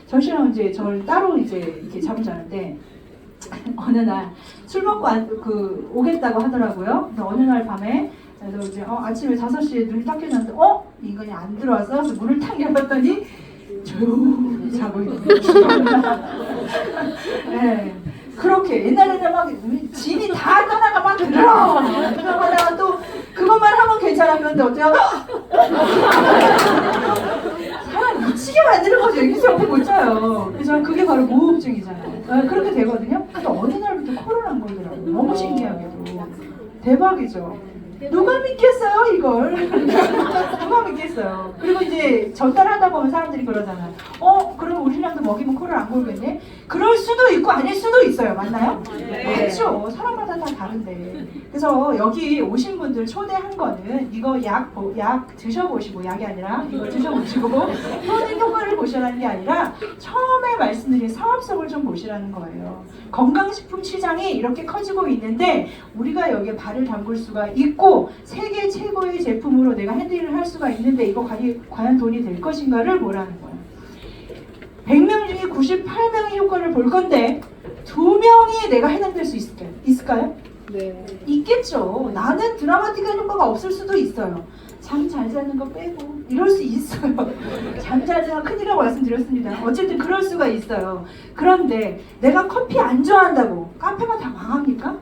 저씨랑 이제 저를 따로 이제 이렇게 잠을 자는데 어느 날 술 먹고 오겠다고 하더라고요. 그래서 어느 날 밤에 그래서 이제 아침에 5시에 눈이 딱 켜졌는데 인간이 안 들어와서 그래서 문을 탁 열었더니 조용히 자고 있는 거예요. 네. 그렇게 옛날에는 막 짐이 다 떠나가 막 들어가다가 또 그것만 하면 괜찮았는데 어때요? 사람 미치게 만드는 거죠. 여기서 옆에 못 자요. 그래서 그게 바로 무호흡증이잖아요. 그렇게 되거든요. 근데 어느 날부터 코를 안 걸더라고요. 너무 신기하게도. 대박이죠. 누가 믿겠어요 이걸? 누가 믿겠어요? 그리고 이제 전달하다 보면 사람들이 그러잖아요. 그럼 우리랑도 먹이면 코를 안 골겠네? 그럴 수도 있고 아닐 수도 있어요. 맞나요? 네. 맞죠. 사람마다 다 다른데. 그래서 여기 오신 분들 초대한 거는 이거 약 드셔보시고, 약이 아니라 이거 드셔보시고 효능 효과를 보시라는 게 아니라 처음에 말씀드린 사업성을 좀 보시라는 거예요. 건강식품 시장이 이렇게 커지고 있는데 우리가 여기에 발을 담글 수가 있고 세계 최고의 제품으로 내가 핸들을 할 수가 있는데 이거 과연 돈이 될 것인가를 보라는 거예요. 100명 중에 98명이 효과를 볼 건데 2명이 내가 해당될 수 있을까요? 네. 있겠죠. 나는 드라마틱한 효과가 없을 수도 있어요. 잠 잘 자는 거 빼고 이럴 수 있어요. 잠 잘 자는 거 큰일이라고 말씀드렸습니다. 어쨌든 그럴 수가 있어요. 그런데 내가 커피 안 좋아한다고 카페가 다 망합니까?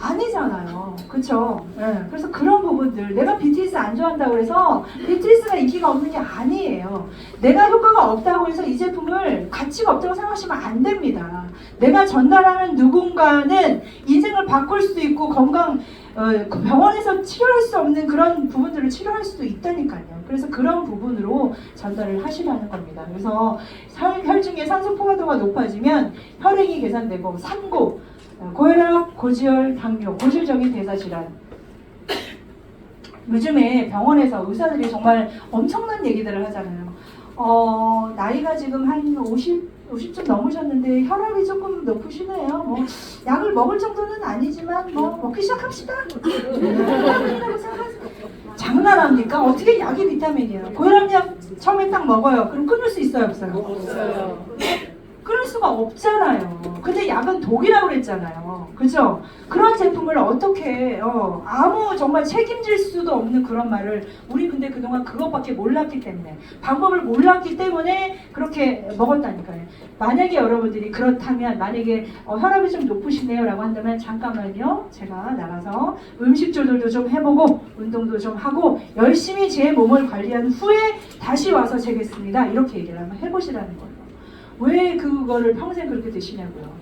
아니잖아요. 그쵸? 네. 그래서 그런 부분들, 내가 BTS 안 좋아한다고 해서 BTS가 인기가 없는 게 아니에요. 내가 효과가 없다고 해서 이 제품을 가치가 없다고 생각하시면 안 됩니다. 내가 전달하는 누군가는 인생을 바꿀 수도 있고 병원에서 치료할 수 없는 그런 부분들을 치료할 수도 있다니까요. 그래서 그런 부분으로 전달을 하시라는 겁니다. 그래서 혈중의 산소 포화도가 높아지면 혈행이 개선되고 산고, 고혈압, 고지혈, 당뇨, 고질적인 대사질환. 요즘에 병원에서 의사들이 정말 엄청난 얘기들을 하잖아요. 나이가 지금 한 50좀 넘으셨는데 혈압이 조금 높으시네요. 약을 먹을 정도는 아니지만 먹기 시작합시다. 비타민이라고 생각하세요. 장난합니까? 어떻게 약이 비타민이에요? 고혈압약 처음에 딱 먹어요. 그럼 끊을 수 있어요, 없어요? 없어요. 끊을 수가 없잖아요. 근데 약은 독이라고 그랬잖아요. 그죠? 그런 제품을 어떻게 아무 정말 책임질 수도 없는 그런 말을 우리 근데 그동안 그것밖에 몰랐기 때문에 방법을 몰랐기 때문에 그렇게 먹었다니까요. 만약에 여러분들이 그렇다면 만약에 혈압이 좀 높으시네요 라고 한다면 잠깐만요. 제가 나가서 음식 조절도 좀 해보고 운동도 좀 하고 열심히 제 몸을 관리한 후에 다시 와서 재겠습니다. 이렇게 얘기를 한번 해보시라는 거예요. 왜 그거를 평생 그렇게 드시냐고요.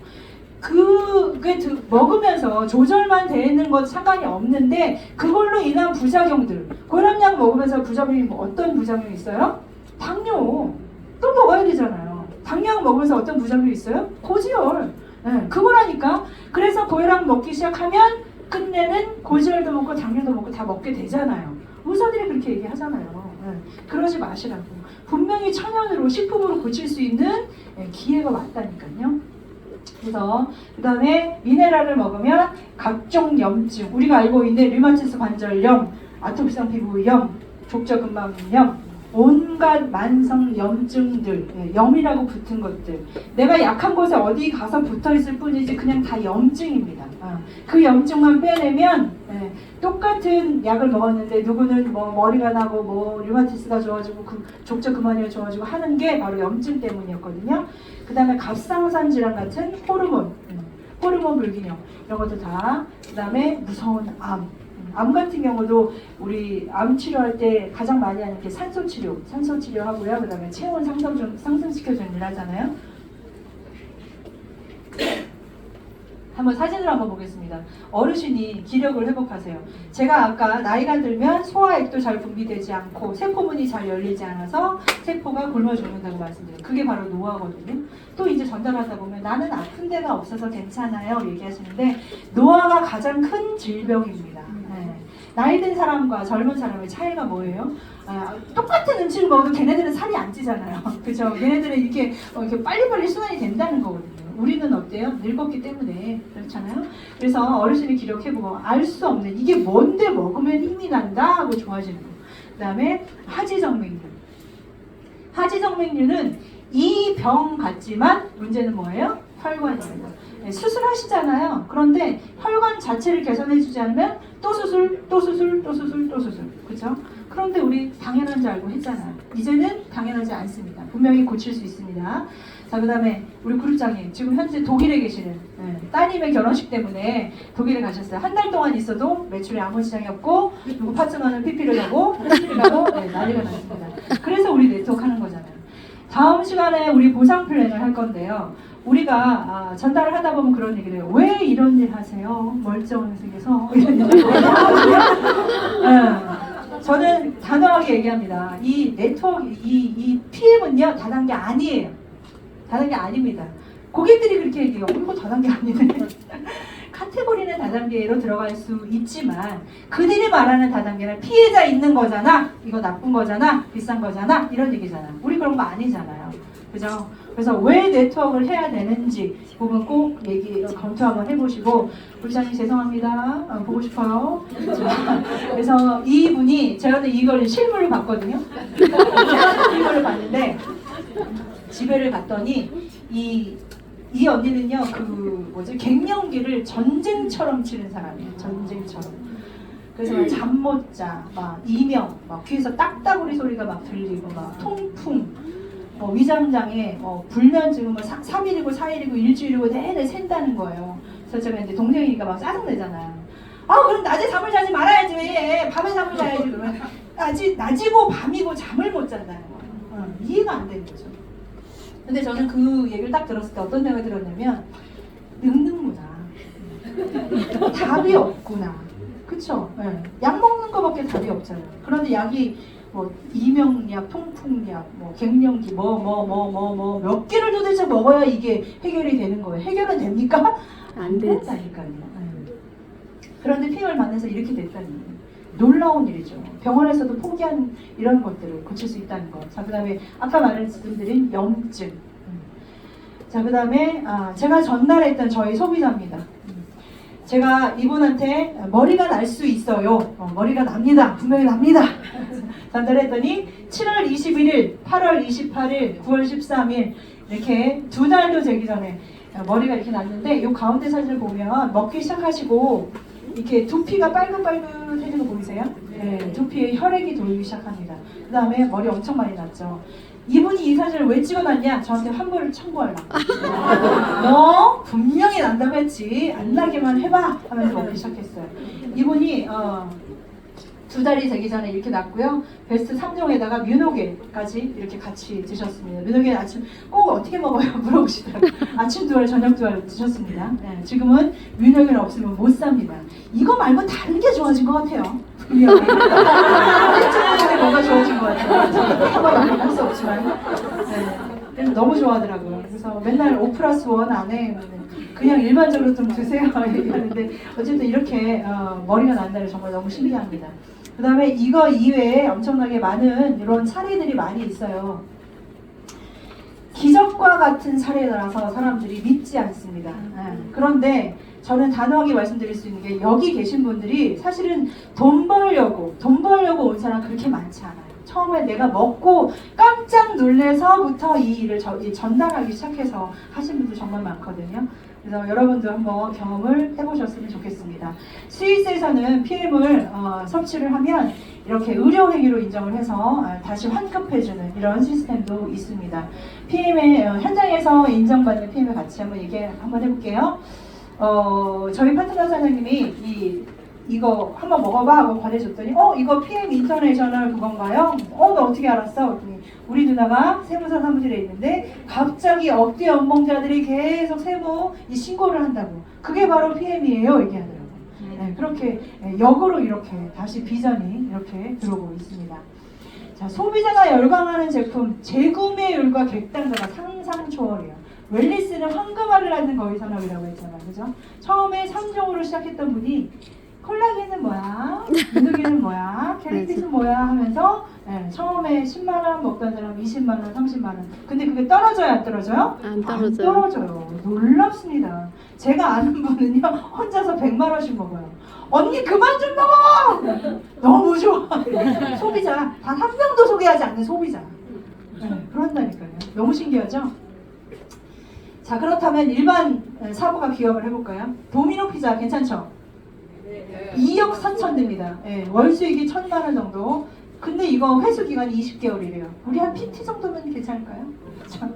그게 먹으면서 조절만 되는 건 상관이 없는데 그걸로 인한 부작용들, 고혈압약 먹으면서 부작용이 어떤 부작용이 있어요? 당뇨 또 먹어야 되잖아요. 당뇨약 먹으면서 어떤 부작용이 있어요? 고지혈. 네, 그거라니까. 그래서 고혈압 먹기 시작하면 끝내는 고지혈도 먹고 당뇨도 먹고 다 먹게 되잖아요. 의사들이 그렇게 얘기하잖아요. 네, 그러지 마시라고. 분명히 천연으로 식품으로 고칠 수 있는 기회가 왔다니까요. 그래서 그 다음에 미네랄을 먹으면 각종 염증, 우리가 알고 있는 류마티스 관절염, 아토피성 피부염, 족저근막염, 온갖 만성 염증들, 염이라고 붙은 것들, 내가 약한 곳에 어디 가서 붙어있을 뿐이지 그냥 다 염증입니다. 그 염증만 빼내면 똑같은 약을 먹었는데 누구는 뭐 머리가 나고 뭐 류마티스가 좋아지고 족저근막염이 좋아지고 하는 게 바로 염증 때문이었거든요. 그 다음에 갑상선 질환 같은 호르몬 불균형 이런 것도 다. 그 다음에 무서운 암 같은 경우도 우리 암 치료할 때 가장 많이 하는 게 산소 치료 하고요. 그 다음에 체온 상승시켜주는 일 하잖아요. 한번 사진을 한번 보겠습니다. 어르신이 기력을 회복하세요. 제가 아까 나이가 들면 소화액도 잘 분비되지 않고 세포문이 잘 열리지 않아서 세포가 굶어 죽는다고 말씀드려요. 그게 바로 노화거든요. 또 이제 전달하다 보면 나는 아픈 데가 없어서 괜찮아요 얘기하시는데 노화가 가장 큰 질병입니다. 나이 든 사람과 젊은 사람의 차이가 뭐예요? 똑같은 음식을 먹어도 걔네들은 살이 안 찌잖아요. 그죠? 걔네들은 이렇게 빨리빨리 순환이 된다는 거거든요. 우리는 어때요? 늙었기 때문에. 그렇잖아요? 그래서 어르신이 기록해보고 알 수 없는 이게 뭔데 먹으면 힘이 난다 하고 좋아지는 거. 그 다음에 하지정맥류. 하지정맥류는 이 병 같지만 문제는 뭐예요? 혈관입니다. 수술하시잖아요. 그런데 혈관 자체를 개선해주지 않으면 또 수술. 그죠? 그런데 우리 당연한 줄 알고 했잖아요. 이제는 당연하지 않습니다. 분명히 고칠 수 있습니다. 자, 그 다음에 우리 그룹장님 지금 현재 독일에 계시는 따님의 결혼식 때문에 독일에 가셨어요. 한 달 동안 있어도 매출에 아무 지장이 없고 누구 파트너는 PP를 하고 난리가 났습니다. 그래서 우리 네트워크 하는 거잖아요. 다음 시간에 우리 보상 플랜을 할 건데요. 우리가 전달을 하다 보면 그런 얘기를 해요. 왜 이런 일 하세요? 멀쩡한 세계에서 이런 얘기를 하거든요. 저는 단호하게 얘기합니다. 이 네트워크, 이 PM은요 다단계 아니에요. 다단계 아닙니다. 고객들이 그렇게 얘기해요. 이거 다단계 아니네. 카테고리는 다단계로 들어갈 수 있지만 그들이 말하는 다단계는 피해자 있는 거잖아. 이거 나쁜 거잖아. 비싼 거잖아. 이런 얘기잖아. 우리 그런 거 아니잖아요. 그죠? 그래서 왜 네트워크를 해야 되는지 부분 꼭 검토 한번 해보시고. 부장님 죄송합니다. 보고 싶어요. 그래서 이분이 제가 이걸 실물로 봤거든요. 실물로 봤는데 집에를 갔더니 이 언니는요 갱년기를 전쟁처럼 치는 사람이에요. 전쟁처럼. 그래서 막 잠 못 자, 막 이명, 막 귀에서 딱따구리 소리가 막 들리고 막 통풍, 위장장애, 불면증은 3일이고 4일이고 일주일이고 내내 샌다는 거예요. 그래서 제가 이제 동생이니까 막 짜증내잖아요. 그럼 낮에 잠을 자지 말아야지. 밤에 잠을 자야지. 그러면 낮이고 밤이고 잠을 못 잔다는 거예요. 이해가 안 되는 거죠. 근데 저는 그 얘기를 딱 들었을 때 어떤 생각이 들었냐면 늙는구나. 답이 없구나. 그쵸? 약 먹는 거밖에 답이 없잖아요. 그런데 약이 이명약, 통풍약, 갱년기, 몇 개를 도대체 먹어야 이게 해결이 되는 거예요. 해결은 됩니까? 안 된다니까요. 그런데 피해를 만나서 이렇게 됐다니 놀라운 일이죠. 병원에서도 포기한 이런 것들을 고칠 수 있다는 것. 자, 그 다음에 아까 말씀드린 염증. 자, 그 다음에 제가 전달했던 저희 소비자입니다. 제가 이분한테 머리가 날 수 있어요. 머리가 납니다. 분명히 납니다. 전달했더니 7월 21일, 8월 28일, 9월 13일 이렇게 2달도 되기 전에 머리가 이렇게 났는데 이 가운데 사진을 보면 먹기 시작하시고 이렇게 두피가 빨긋빨긋해지는 거 보이세요? 네, 두피에 혈액이 돌기 시작합니다. 그 다음에 머리 엄청 많이 났죠. 이분이 이 사진을 왜 찍어놨냐? 저한테 환불을 청구하려고. 너 분명히 난다고 했지. 안 나게만 해봐 하면서 먹기 시작했어요. 이분이 2달이 되기 전에 이렇게 났고요. 베스트 3종에다가 뮤노게까지 이렇게 같이 드셨습니다. 뮤노게 아침 꼭 어떻게 먹어요? 물어보시더라고요. 아침 2알, 저녁 2알 드셨습니다. 네, 지금은 뮤노게는 없으면 못 삽니다. 이거 말고 다른 게 좋아진 것 같아요. 분명히. 일주일에 뭐가 좋아진 것 같아요. 한번 할 수 없지만. 네, 그래서 너무 좋아하더라고요. 그래서 맨날 5+1 안에 그냥 일반적으로 좀 드세요 얘기하는데 어쨌든 이렇게 머리가 난다는 게 정말 너무 신기합니다. 그 다음에 이거 이외에 엄청나게 많은 이런 사례들이 많이 있어요. 기적과 같은 사례라서 사람들이 믿지 않습니다. 그런데 저는 단호하게 말씀드릴 수 있는 게 여기 계신 분들이 사실은 돈 벌려고 온 사람 그렇게 많지 않아요. 처음에 내가 먹고 깜짝 놀래서부터 이 일을 전달하기 시작해서 하신 분들 정말 많거든요. 그래서 여러분도 한번 경험을 해보셨으면 좋겠습니다. 스위스에서는 PM을 섭취를 하면 이렇게 의료행위로 인정을 해서 다시 환급해주는 이런 시스템도 있습니다. PM의 현장에서 인정받는 PM을 같이 한번 얘기 한번 해볼게요. 저희 파트너 사장님이 이거 한번 먹어봐 하고 권해줬더니 이거 PM 인터내셔널 그건가요? 너 어떻게 알았어? 그랬더니 우리 누나가 세무사 사무실에 있는데 갑자기 억대 연봉자들이 계속 세무 이 신고를 한다고 그게 바로 PM이에요 얘기하더라고요. 네, 그렇게 역으로 이렇게 다시 비전이 이렇게 들어오고 있습니다. 자, 소비자가 열광하는 제품 재구매율과 객단가가 상상 초월이에요. 웰리스는 황금알을 낳는 거의 산업이라고 했잖아요. 그죠? 처음에 3종으로 시작했던 분이 콜라겐은 뭐야? 미누기는 뭐야? 캐릭티는 뭐야? 하면서 처음에 10만원 먹던 사람 20만원, 30만원. 근데 그게 떨어져요? 안 떨어져요? 안 떨어져요. 안 떨어져요. 놀랍습니다. 제가 아는 분은요 혼자서 100만원씩 먹어요. 언니 그만 좀 먹어! 너무 좋아. 소비자. 단 한 명도 소개하지 않는 소비자. 그런다니까요. 너무 신기하죠? 자, 그렇다면 일반 사부가 기업을 해볼까요? 도미노 피자 괜찮죠? 2억 4천 됩니다. 월 수익이 1,000만 원 정도. 근데 이거 회수 기간이 20개월이래요. 우리 한 PT 정도면 괜찮을까요? 자,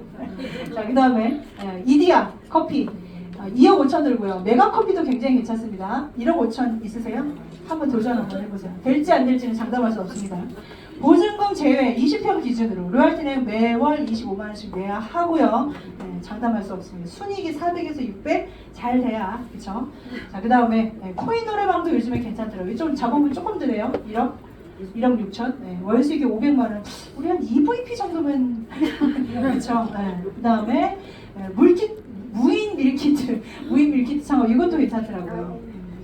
그 다음에 이디야 커피 2억 5천 들고요. 메가 커피도 굉장히 괜찮습니다. 1억 5천 있으세요? 한번 도전 한번 해보세요. 될지 안 될지는 장담할 수 없습니다. 보증금 제외 20평 기준으로 로얄티는 매월 25만 원씩 내야 하고요. 장담할 수 없습니다. 순이익이 400에서 600 잘 돼야 그쵸? 자, 그 다음에 코인 노래방도 요즘에 괜찮더라고요. 좀 자본금 조금 드네요. 1억 6천. 월 수익이 500만 원. 우리 한 EVP 정도면 그쵸? 그 다음에 무인 밀키트 창업 이것도 괜찮더라고요.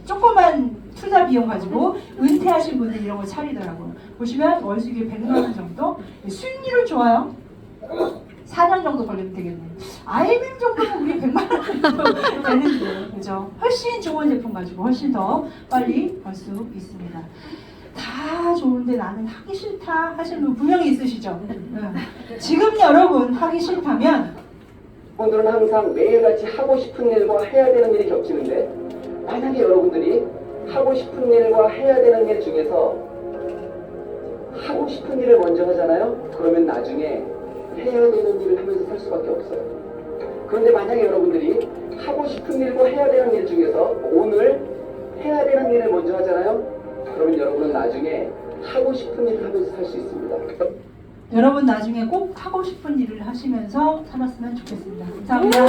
조그만 투자 비용 가지고 은퇴하신 분들 이런 거 차리더라고요. 보시면 월 수익이 100만 원 정도. 수익률은 좋아요. 4년 정도 걸리면 되겠네요. IMM 정도면 우리 100만 원 정도 되는데, 그죠? 훨씬 좋은 제품 가지고 훨씬 더 빨리 벌 수 있습니다. 다 좋은데 나는 하기 싫다 하시는 분 분명히 있으시죠? 지금 여러분 하기 싫다면 분들은 항상 매일같이 하고 싶은 일과 해야 되는 일이 겹치는데 만약에 여러분들이 하고 싶은 일과 해야 되는 일 중에서 하고 싶은 일을 먼저 하잖아요? 그러면 나중에 해야 되는 일을 하면서 살 수밖에 없어요. 그런데 만약에 여러분들이 하고 싶은 일과 해야 되는 일 중에서 오늘 해야 되는 일을 먼저 하잖아요? 그러면 여러분은 나중에 하고 싶은 일을 하면서 살 수 있습니다. 여러분 나중에 꼭 하고 싶은 일을 하시면서 살았으면 좋겠습니다. 감사합니다.